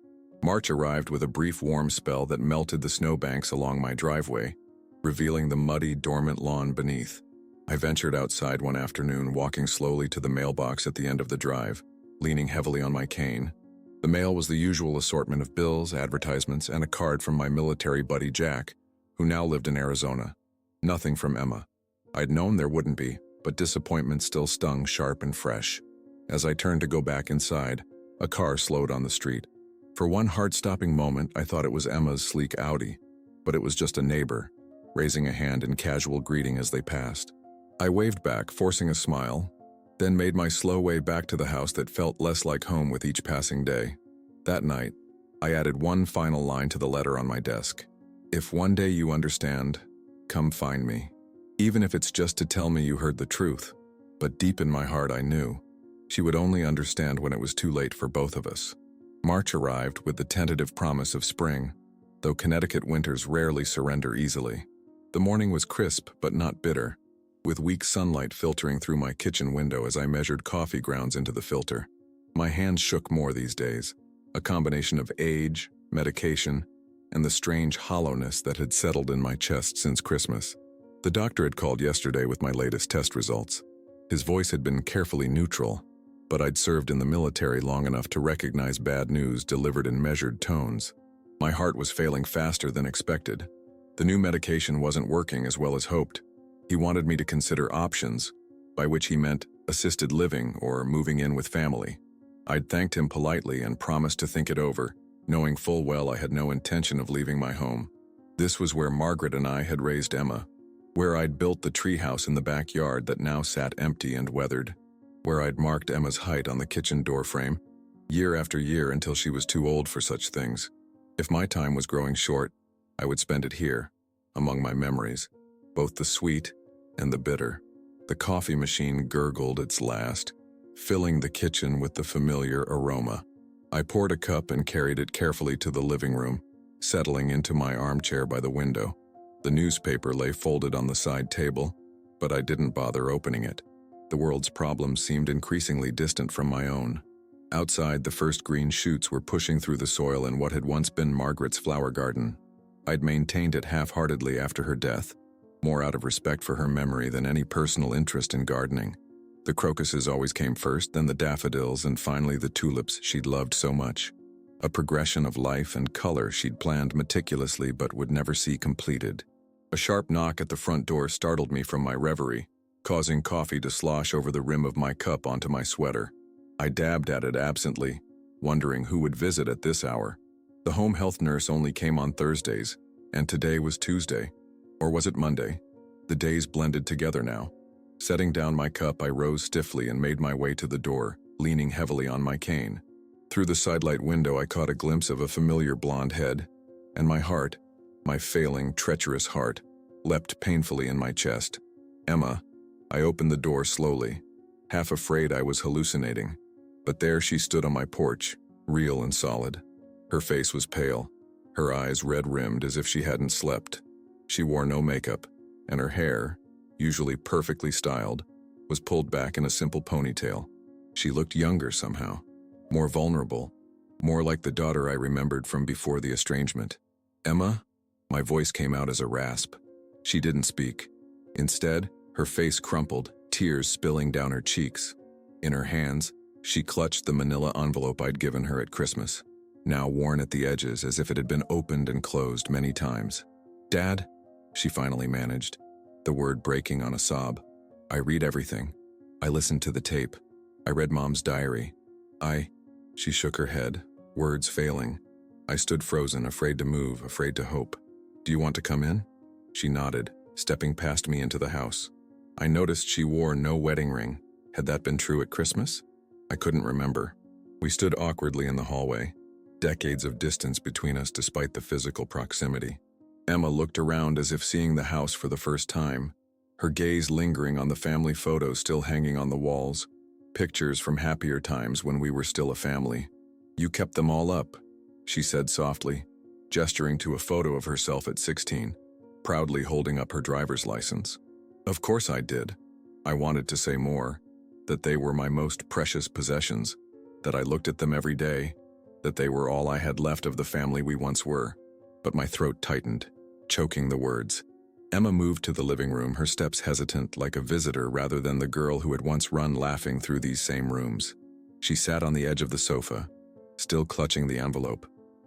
March arrived with a brief warm spell that melted the snowbanks along my driveway, revealing the muddy, dormant lawn beneath. I ventured outside one afternoon, walking slowly to the mailbox at the end of the drive, leaning heavily on my cane. The mail was the usual assortment of bills, advertisements, and a card from my military buddy Jack, who now lived in Arizona. Nothing from Emma. I'd known there wouldn't be, but disappointment still stung sharp and fresh. As I turned to go back inside, a car slowed on the street. For one heart-stopping moment, I thought it was Emma's sleek Audi, but it was just a neighbor, raising a hand in casual greeting as they passed. I waved back, forcing a smile, then made my slow way back to the house that felt less like home with each passing day. That night, I added one final line to the letter on my desk. If one day you understand, come find me. Even if it's just to tell me you heard the truth. But deep in my heart I knew she would only understand when it was too late for both of us. March arrived with the tentative promise of spring, though Connecticut winters rarely surrender easily. The morning was crisp but not bitter, with weak sunlight filtering through my kitchen window as I measured coffee grounds into the filter. My hands shook more these days, a combination of age, medication, and the strange hollowness that had settled in my chest since Christmas. The doctor had called yesterday with my latest test results. His voice had been carefully neutral, but I'd served in the military long enough to recognize bad news delivered in measured tones. My heart was failing faster than expected. The new medication wasn't working as well as hoped. He wanted me to consider options, by which he meant assisted living or moving in with family. I'd thanked him politely and promised to think it over, knowing full well I had no intention of leaving my home. This was where Margaret and I had raised Emma, where I'd built the treehouse in the backyard that now sat empty and weathered, where I'd marked Emma's height on the kitchen doorframe, year after year until she was too old for such things. If my time was growing short, I would spend it here, among my memories, both the sweet and the bitter. The coffee machine gurgled its last, filling the kitchen with the familiar aroma. I poured a cup and carried it carefully to the living room, settling into my armchair by the window. The newspaper lay folded on the side table, but I didn't bother opening it. The world's problems seemed increasingly distant from my own. Outside, the first green shoots were pushing through the soil in what had once been Margaret's flower garden. I'd maintained it half-heartedly after her death, more out of respect for her memory than any personal interest in gardening. The crocuses always came first, then the daffodils, and finally the tulips she'd loved so much. A progression of life and color she'd planned meticulously but would never see completed. A sharp knock at the front door startled me from my reverie, causing coffee to slosh over the rim of my cup onto my sweater. I dabbed at it absently, wondering who would visit at this hour. The home health nurse only came on Thursdays, and today was Tuesday. Or was it Monday? The days blended together now. Setting down my cup, I rose stiffly and made my way to the door, leaning heavily on my cane. Through the sidelight window, I caught a glimpse of a familiar blonde head, and my heart, my failing, treacherous heart, leapt painfully in my chest. Emma. I opened the door slowly, half afraid I was hallucinating. But there she stood on my porch, real and solid. Her face was pale, her eyes red-rimmed as if she hadn't slept. She wore no makeup, and her hair, usually perfectly styled, was pulled back in a simple ponytail. She looked younger somehow, more vulnerable, more like the daughter I remembered from before the estrangement. Emma? My voice came out as a rasp. She didn't speak. Instead, her face crumpled, tears spilling down her cheeks. In her hands, she clutched the manila envelope I'd given her at Christmas, now worn at the edges as if it had been opened and closed many times. "Dad?" she finally managed, the word breaking on a sob. "I read everything. I listened to the tape. I read Mom's diary. She shook her head, words failing. I stood frozen, afraid to move, afraid to hope. "Do you want to come in?" She nodded, stepping past me into the house. I noticed she wore no wedding ring. Had that been true at Christmas? I couldn't remember. We stood awkwardly in the hallway, decades of distance between us despite the physical proximity. Emma looked around as if seeing the house for the first time, her gaze lingering on the family photos still hanging on the walls, pictures from happier times when we were still a family. You kept them all up, she said softly, gesturing to a photo of herself at 16, proudly holding up her driver's license. Of course I did. I wanted to say more, that they were my most precious possessions, that I looked at them every day, that they were all I had left of the family we once were, but my throat tightened, choking the words. Emma moved to the living room, her steps hesitant like a visitor rather than the girl who had once run laughing through these same rooms. She sat on the edge of the sofa, still clutching the envelope.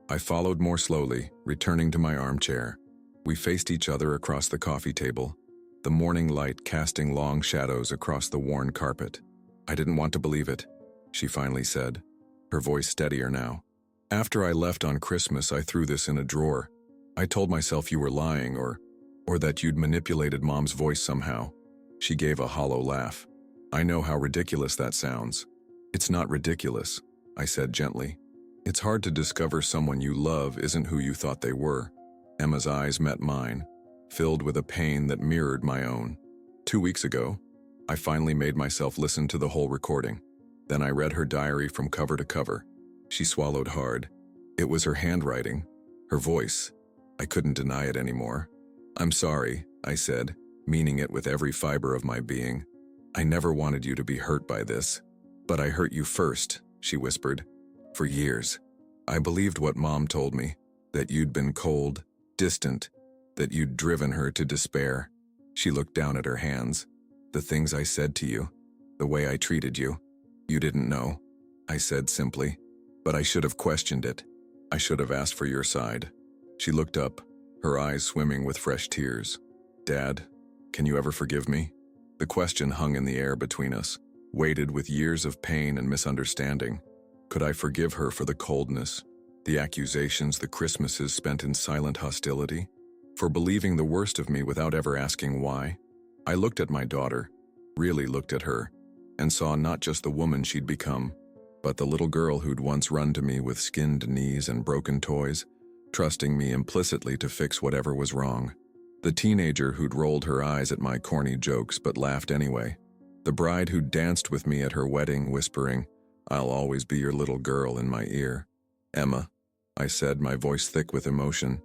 I followed more slowly, returning to my armchair. We faced each other across the coffee table, the morning light casting long shadows across the worn carpet. I didn't want to believe it, she finally said, her voice steadier now. After I left on Christmas, I threw this in a drawer. I told myself you were lying or that you'd manipulated Mom's voice somehow. She gave a hollow laugh. I know how ridiculous that sounds. It's not ridiculous, I said gently. It's hard to discover someone you love isn't who you thought they were. Emma's eyes met mine, filled with a pain that mirrored my own. 2 weeks ago, I finally made myself listen to the whole recording. Then I read her diary from cover to cover. She swallowed hard. It was her handwriting, her voice. I couldn't deny it anymore. I'm sorry, I said, meaning it with every fiber of my being. I never wanted you to be hurt by this. But I hurt you first, she whispered. For years, I believed what Mom told me, that you'd been cold, distant, that you'd driven her to despair. She looked down at her hands. The things I said to you, the way I treated you. You didn't know, I said simply. But I should have questioned it. I should have asked for your side. She looked up, her eyes swimming with fresh tears. Dad, can you ever forgive me? The question hung in the air between us, weighted with years of pain and misunderstanding. Could I forgive her for the coldness, the accusations, the Christmases spent in silent hostility? For believing the worst of me without ever asking why? I looked at my daughter, really looked at her, and saw not just the woman she'd become, but the little girl who'd once run to me with skinned knees and broken toys, trusting me implicitly to fix whatever was wrong. The teenager who'd rolled her eyes at my corny jokes but laughed anyway. The bride who'd danced with me at her wedding, whispering, "I'll always be your little girl," in my ear. Emma, I said, my voice thick with emotion,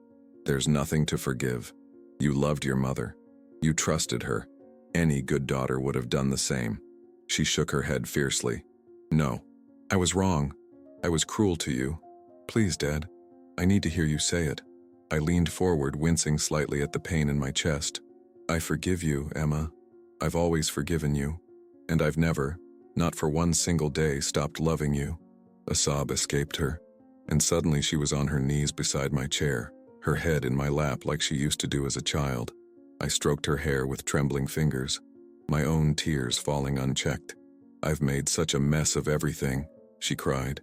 there's nothing to forgive. You loved your mother. You trusted her. Any good daughter would have done the same. She shook her head fiercely. No, I was wrong. I was cruel to you. Please, Dad, I need to hear you say it. I leaned forward, wincing slightly at the pain in my chest. I forgive you, Emma. I've always forgiven you. And I've never, not for one single day, stopped loving you. A sob escaped her, and suddenly she was on her knees beside my chair, her head in my lap like she used to do as a child. I stroked her hair with trembling fingers, my own tears falling unchecked. I've made such a mess of everything, she cried.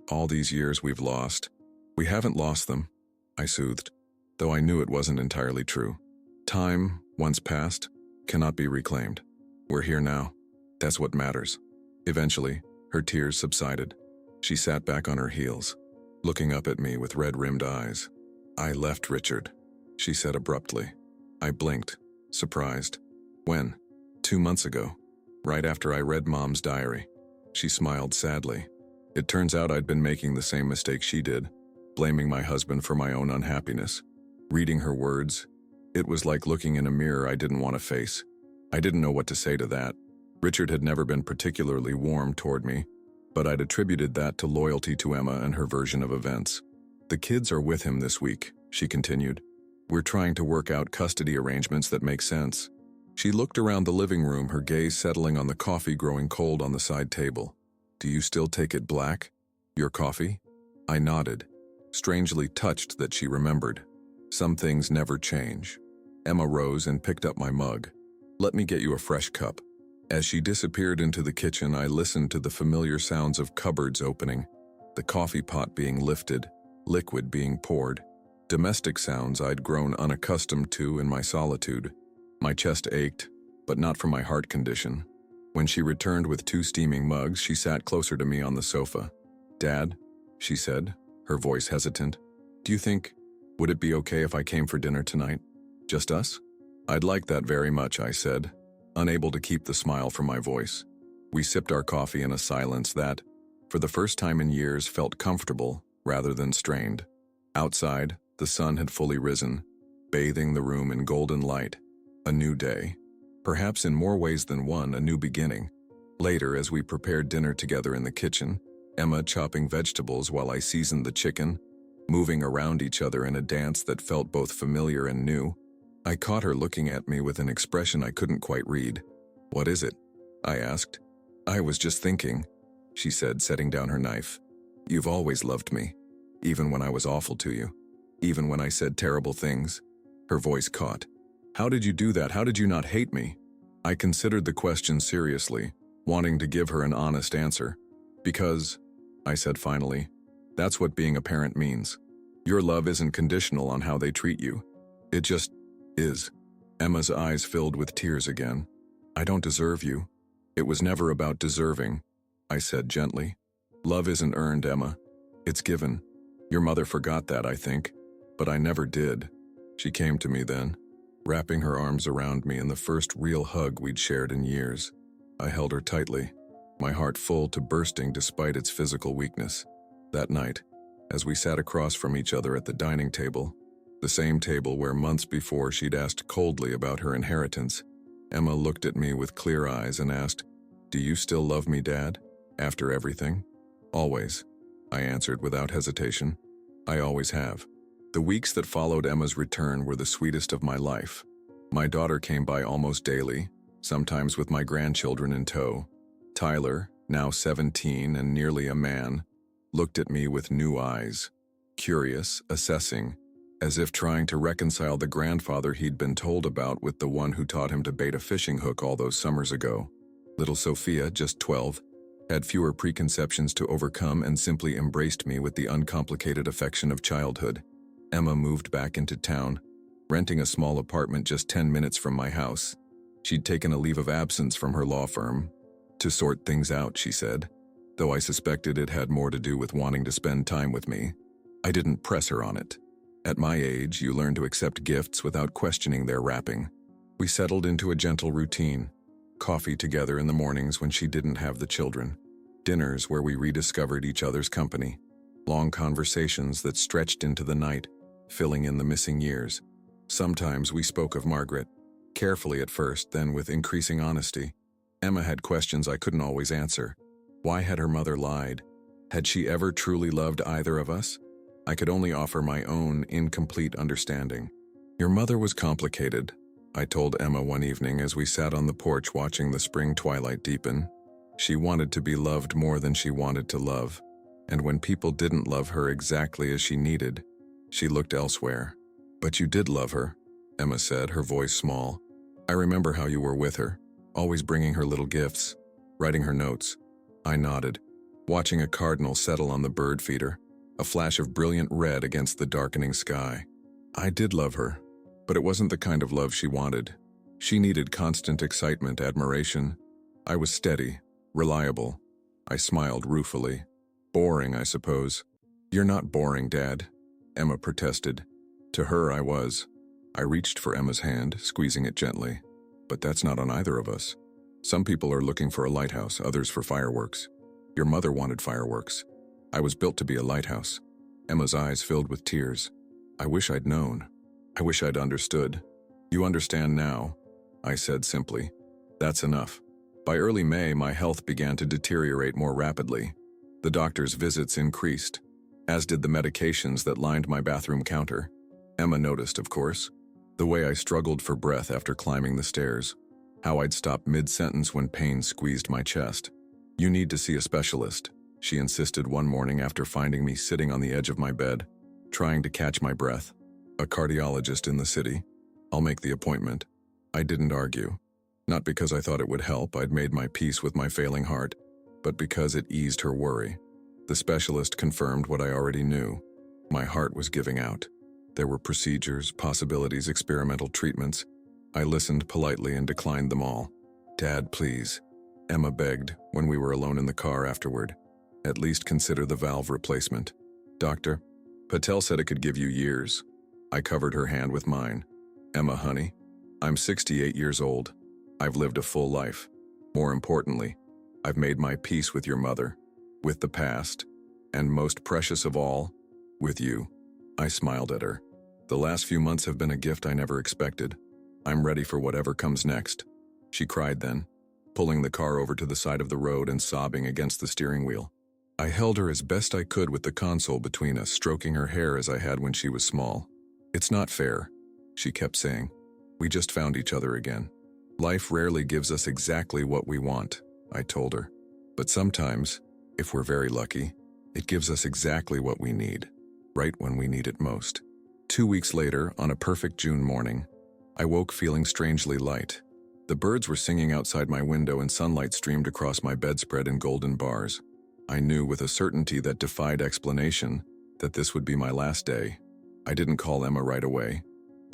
All these years we've lost. We haven't lost them, I soothed, though I knew it wasn't entirely true. Time, once past, cannot be reclaimed. We're here now. That's what matters. Eventually, her tears subsided. She sat back on her heels, looking up at me with red-rimmed eyes. I left Richard, she said abruptly. I blinked, surprised. When? 2 months ago, right after I read Mom's diary. She smiled sadly. It turns out I'd been making the same mistake she did, blaming my husband for my own unhappiness. Reading her words, it was like looking in a mirror I didn't want to face. I didn't know what to say to that. Richard had never been particularly warm toward me, but I'd attributed that to loyalty to Emma and her version of events. The kids are with him this week, she continued. We're trying to work out custody arrangements that make sense. She looked around the living room, her gaze settling on the coffee growing cold on the side table. Do you still take it black? Your coffee? I nodded, strangely touched that she remembered. Some things never change. Emma rose and picked up my mug. Let me get you a fresh cup. As she disappeared into the kitchen, I listened to the familiar sounds of cupboards opening, the coffee pot being lifted, liquid being poured. Domestic sounds I'd grown unaccustomed to in my solitude. My chest ached, but not from my heart condition. When she returned with 2 steaming mugs, she sat closer to me on the sofa. Dad, she said, her voice hesitant, would it be okay if I came for dinner tonight? Just us? I'd like that very much, I said, unable to keep the smile from my voice. We sipped our coffee in a silence that, for the first time in years, felt comfortable rather than strained. Outside, the sun had fully risen, bathing the room in golden light. A new day. Perhaps in more ways than one, a new beginning. Later, as we prepared dinner together in the kitchen, Emma chopping vegetables while I seasoned the chicken, moving around each other in a dance that felt both familiar and new, I caught her looking at me with an expression I couldn't quite read. "What is it?" I asked. "I was just thinking," she said, setting down her knife. "You've always loved me, even when I was awful to you, even when I said terrible things." Her voice caught. "How did you do that? How did you not hate me?" I considered the question seriously, wanting to give her an honest answer. "Because," I said finally, "that's what being a parent means. Your love isn't conditional on how they treat you. It just is." Emma's eyes filled with tears again. "I don't deserve you." "It was never about deserving," I said gently. "Love isn't earned, Emma. It's given. Your mother forgot that, I think, but I never did." She came to me then, wrapping her arms around me in the first real hug we'd shared in years. I held her tightly, my heart full to bursting despite its physical weakness. That night, as we sat across from each other at the dining table, the same table where months before she'd asked coldly about her inheritance, Emma looked at me with clear eyes and asked, "Do you still love me, Dad, after everything?" "Always," I answered without hesitation. "I always have." The weeks that followed Emma's return were the sweetest of my life. My daughter came by almost daily, sometimes with my grandchildren in tow. Tyler, now 17 and nearly a man, looked at me with new eyes, curious, assessing, as if trying to reconcile the grandfather he'd been told about with the one who taught him to bait a fishing hook all those summers ago. Little Sophia, just 12, had fewer preconceptions to overcome and simply embraced me with the uncomplicated affection of childhood. Emma moved back into town, renting a small apartment just 10 minutes from my house. She'd taken a leave of absence from her law firm. To sort things out, she said, though I suspected it had more to do with wanting to spend time with me. I didn't press her on it. At my age, you learn to accept gifts without questioning their wrapping. We settled into a gentle routine. Coffee together in the mornings when she didn't have the children. Dinners where we rediscovered each other's company. Long conversations that stretched into the night, filling in the missing years. Sometimes we spoke of Margaret, carefully at first, then with increasing honesty. Emma had questions I couldn't always answer. Why had her mother lied? Had she ever truly loved either of us? I could only offer my own incomplete understanding. "Your mother was complicated," I told Emma one evening as we sat on the porch watching the spring twilight deepen. "She wanted to be loved more than she wanted to love, and when people didn't love her exactly as she needed, she looked elsewhere." "But you did love her," Emma said, her voice small. "I remember how you were with her, always bringing her little gifts, writing her notes." I nodded, watching a cardinal settle on the bird feeder, a flash of brilliant red against the darkening sky. I did love her, but it wasn't the kind of love she wanted. She needed constant excitement, admiration. I was steady, reliable. I smiled ruefully. "Boring, I suppose." "You're not boring, Dad," Emma protested. To her, I was. I reached for Emma's hand, squeezing it gently. "But that's not on either of us. Some people are looking for a lighthouse, others for fireworks. Your mother wanted fireworks. I was built to be a lighthouse." Emma's eyes filled with tears. "I wish I'd known. I wish I'd understood." "You understand now," I said simply. "That's enough." By early May, my health began to deteriorate more rapidly. The doctor's visits increased, as did the medications that lined my bathroom counter. Emma noticed, of course, the way I struggled for breath after climbing the stairs, how I'd stop mid-sentence when pain squeezed my chest. "You need to see a specialist," she insisted one morning after finding me sitting on the edge of my bed, trying to catch my breath. "A cardiologist in the city. I'll make the appointment." I didn't argue. Not because I thought it would help, I'd made my peace with my failing heart, but because it eased her worry. The specialist confirmed what I already knew. My heart was giving out. There were procedures, possibilities, experimental treatments. I listened politely and declined them all. "Dad, please," Emma begged when we were alone in the car afterward. "At least consider the valve replacement." "Doctor Patel said it could give you years." I covered her hand with mine. "Emma, honey, I'm 68 years old. I've lived a full life. More importantly, I've made my peace with your mother. with the past, and most precious of all, with you. I smiled at her. The last few months have been a gift I never expected. I'm ready for whatever comes next. She cried then, pulling the car over to the side of the road and sobbing against the steering wheel. I held her as best I could with the console between us, stroking her hair as I had when she was small. It's not fair, she kept saying. We just found each other again. Life rarely gives us exactly what we want, I told her. But sometimes, if we're very lucky, it gives us exactly what we need, right when we need it most. 2 weeks later, on a perfect June morning, I woke feeling strangely light. The birds were singing outside my window and sunlight streamed across my bedspread in golden bars. I knew with a certainty that defied explanation that this would be my last day. I didn't call Emma right away.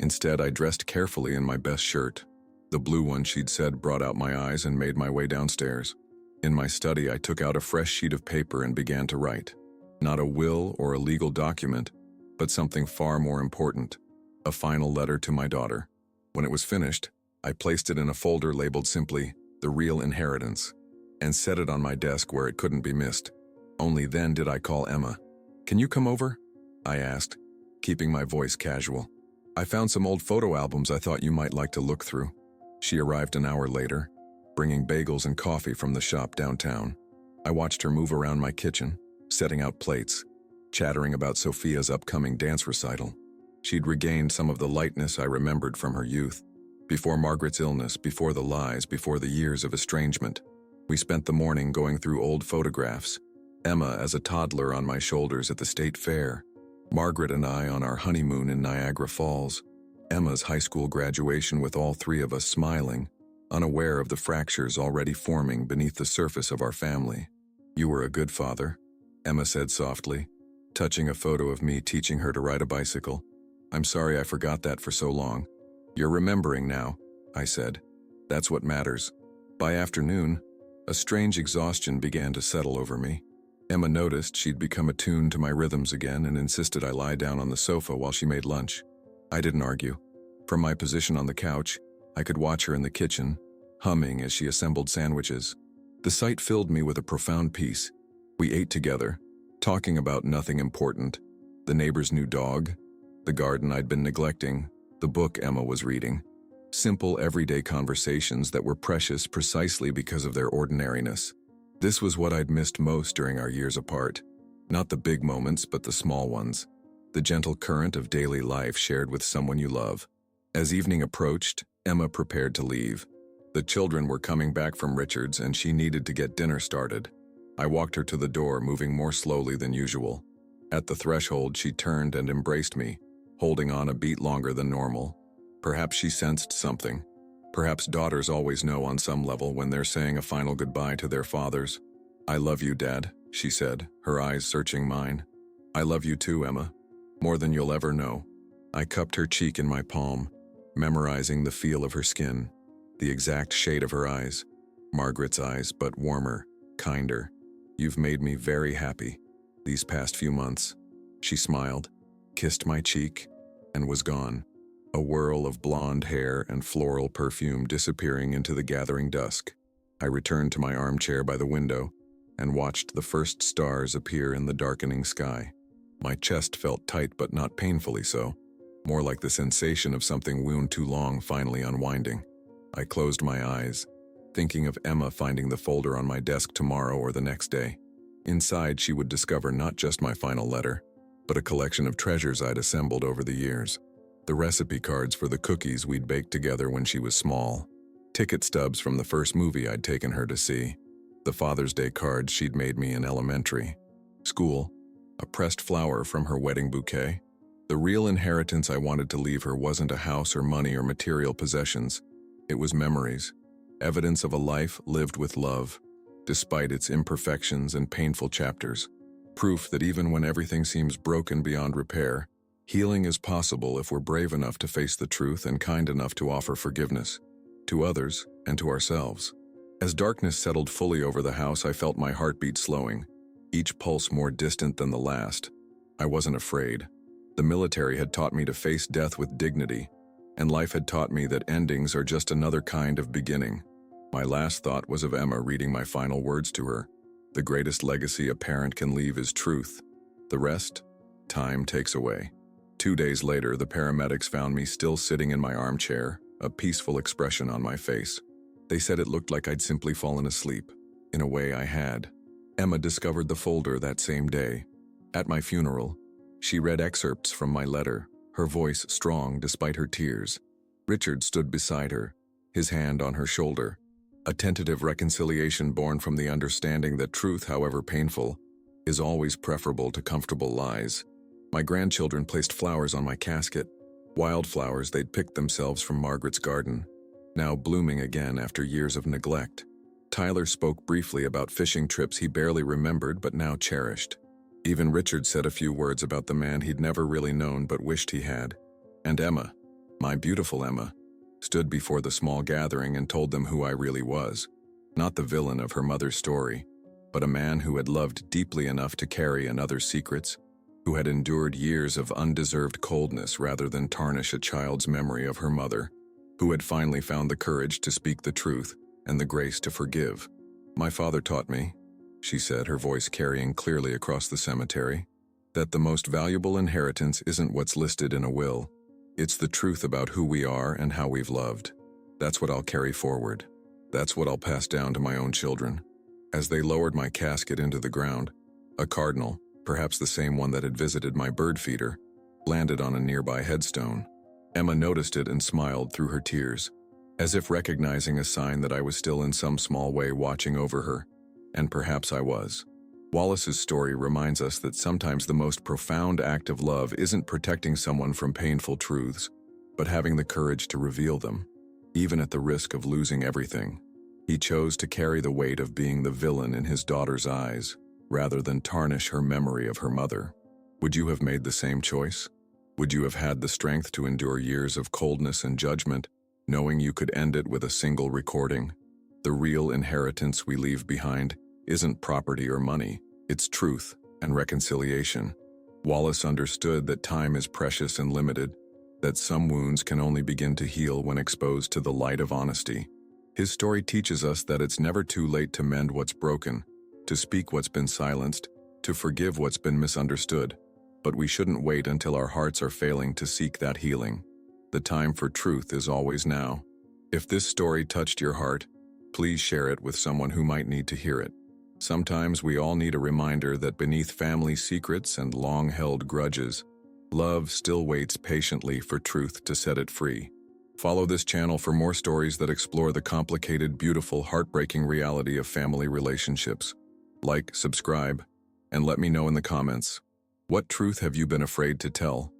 Instead, I dressed carefully in my best shirt. The blue one she'd said brought out my eyes and made my way downstairs. In my study, I took out a fresh sheet of paper and began to write. Not a will or a legal document, but something far more important, a final letter to my daughter. When it was finished, I placed it in a folder labeled simply, "The Real Inheritance," and set it on my desk where it couldn't be missed. Only then did I call Emma. "Can you come over?" I asked, keeping my voice casual. "I found some old photo albums I thought you might like to look through." She arrived an hour later, bringing bagels and coffee from the shop downtown. I watched her move around my kitchen, setting out plates, chattering about Sophia's upcoming dance recital. She'd regained some of the lightness I remembered from her youth, before Margaret's illness, before the lies, before the years of estrangement. We spent the morning going through old photographs, Emma as a toddler on my shoulders at the state fair, Margaret and I on our honeymoon in Niagara Falls, Emma's high school graduation with all three of us smiling, unaware of the fractures already forming beneath the surface of our family. "You were a good father," Emma said softly, touching a photo of me teaching her to ride a bicycle. "I'm sorry I forgot that for so long." "You're remembering now," I said. "That's what matters." By afternoon, a strange exhaustion began to settle over me. Emma noticed she'd become attuned to my rhythms again and insisted I lie down on the sofa while she made lunch. I didn't argue. From my position on the couch, I could watch her in the kitchen, humming as she assembled sandwiches. The sight filled me with a profound peace. We ate together, talking about nothing important, the neighbor's new dog, the garden I'd been neglecting, the book Emma was reading. Simple, everyday conversations that were precious precisely because of their ordinariness. This was what I'd missed most during our years apart. Not the big moments, but the small ones. The gentle current of daily life shared with someone you love. As evening approached, Emma prepared to leave. The children were coming back from Richard's and she needed to get dinner started. I walked her to the door, moving more slowly than usual. At the threshold, she turned and embraced me, holding on a beat longer than normal. Perhaps she sensed something. Perhaps daughters always know on some level when they're saying a final goodbye to their fathers. "I love you, Dad," she said, her eyes searching mine. "I love you too, Emma. More than you'll ever know." I cupped her cheek in my palm, memorizing the feel of her skin, the exact shade of her eyes. Margaret's eyes, but warmer, kinder. "You've made me very happy these past few months." She smiled, kissed my cheek, and was gone. A whirl of blonde hair and floral perfume disappearing into the gathering dusk. I returned to my armchair by the window and watched the first stars appear in the darkening sky. My chest felt tight but not painfully so, more like the sensation of something wound too long finally unwinding. I closed my eyes, thinking of Emma finding the folder on my desk tomorrow or the next day. Inside, she would discover not just my final letter, but a collection of treasures I'd assembled over the years. The recipe cards for the cookies we'd baked together when she was small, ticket stubs from the first movie I'd taken her to see, the Father's Day cards she'd made me in elementary school, a pressed flower from her wedding bouquet. The real inheritance I wanted to leave her wasn't a house or money or material possessions. It was memories, evidence of a life lived with love, despite its imperfections and painful chapters. Proof that even when everything seems broken beyond repair, healing is possible if we're brave enough to face the truth and kind enough to offer forgiveness, to others and to ourselves. As darkness settled fully over the house, I felt my heartbeat slowing, each pulse more distant than the last. I wasn't afraid. The military had taught me to face death with dignity, and life had taught me that endings are just another kind of beginning. My last thought was of Emma reading my final words to her, The greatest legacy a parent can leave is truth. The rest, time takes away. 2 days later, the paramedics found me still sitting in my armchair, a peaceful expression on my face. They said it looked like I'd simply fallen asleep. In a way, I had. Emma discovered the folder that same day. At my funeral, she read excerpts from my letter, her voice strong despite her tears. Richard stood beside her, his hand on her shoulder, a tentative reconciliation born from the understanding that truth, however painful, is always preferable to comfortable lies. My grandchildren placed flowers on my casket, wildflowers they'd picked themselves from Margaret's garden, now blooming again after years of neglect. Tyler spoke briefly about fishing trips he barely remembered but now cherished. Even Richard said a few words about the man he'd never really known but wished he had. And Emma, my beautiful Emma, stood before the small gathering and told them who I really was. Not the villain of her mother's story, but a man who had loved deeply enough to carry another's secrets, who had endured years of undeserved coldness rather than tarnish a child's memory of her mother, who had finally found the courage to speak the truth and the grace to forgive. My father taught me, she said, her voice carrying clearly across the cemetery, that the most valuable inheritance isn't what's listed in a will. It's the truth about who we are and how we've loved. That's what I'll carry forward. That's what I'll pass down to my own children. As they lowered my casket into the ground, a cardinal, perhaps the same one that had visited my bird feeder, landed on a nearby headstone. Emma noticed it and smiled through her tears, as if recognizing a sign that I was still in some small way watching over her, and perhaps I was. Wallace's story reminds us that sometimes the most profound act of love isn't protecting someone from painful truths, but having the courage to reveal them, even at the risk of losing everything. He chose to carry the weight of being the villain in his daughter's eyes, rather than tarnish her memory of her mother. Would you have made the same choice? Would you have had the strength to endure years of coldness and judgment, knowing you could end it with a single recording? The real inheritance we leave behind isn't property or money, it's truth and reconciliation. Wallace understood that time is precious and limited, that some wounds can only begin to heal when exposed to the light of honesty. His story teaches us that it's never too late to mend what's broken, to speak what's been silenced, to forgive what's been misunderstood. But we shouldn't wait until our hearts are failing to seek that healing. The time for truth is always now. If this story touched your heart, please share it with someone who might need to hear it. Sometimes we all need a reminder that beneath family secrets and long-held grudges, love still waits patiently for truth to set it free. Follow this channel for more stories that explore the complicated, beautiful, heartbreaking reality of family relationships. Like, subscribe, and let me know in the comments. What truth have you been afraid to tell?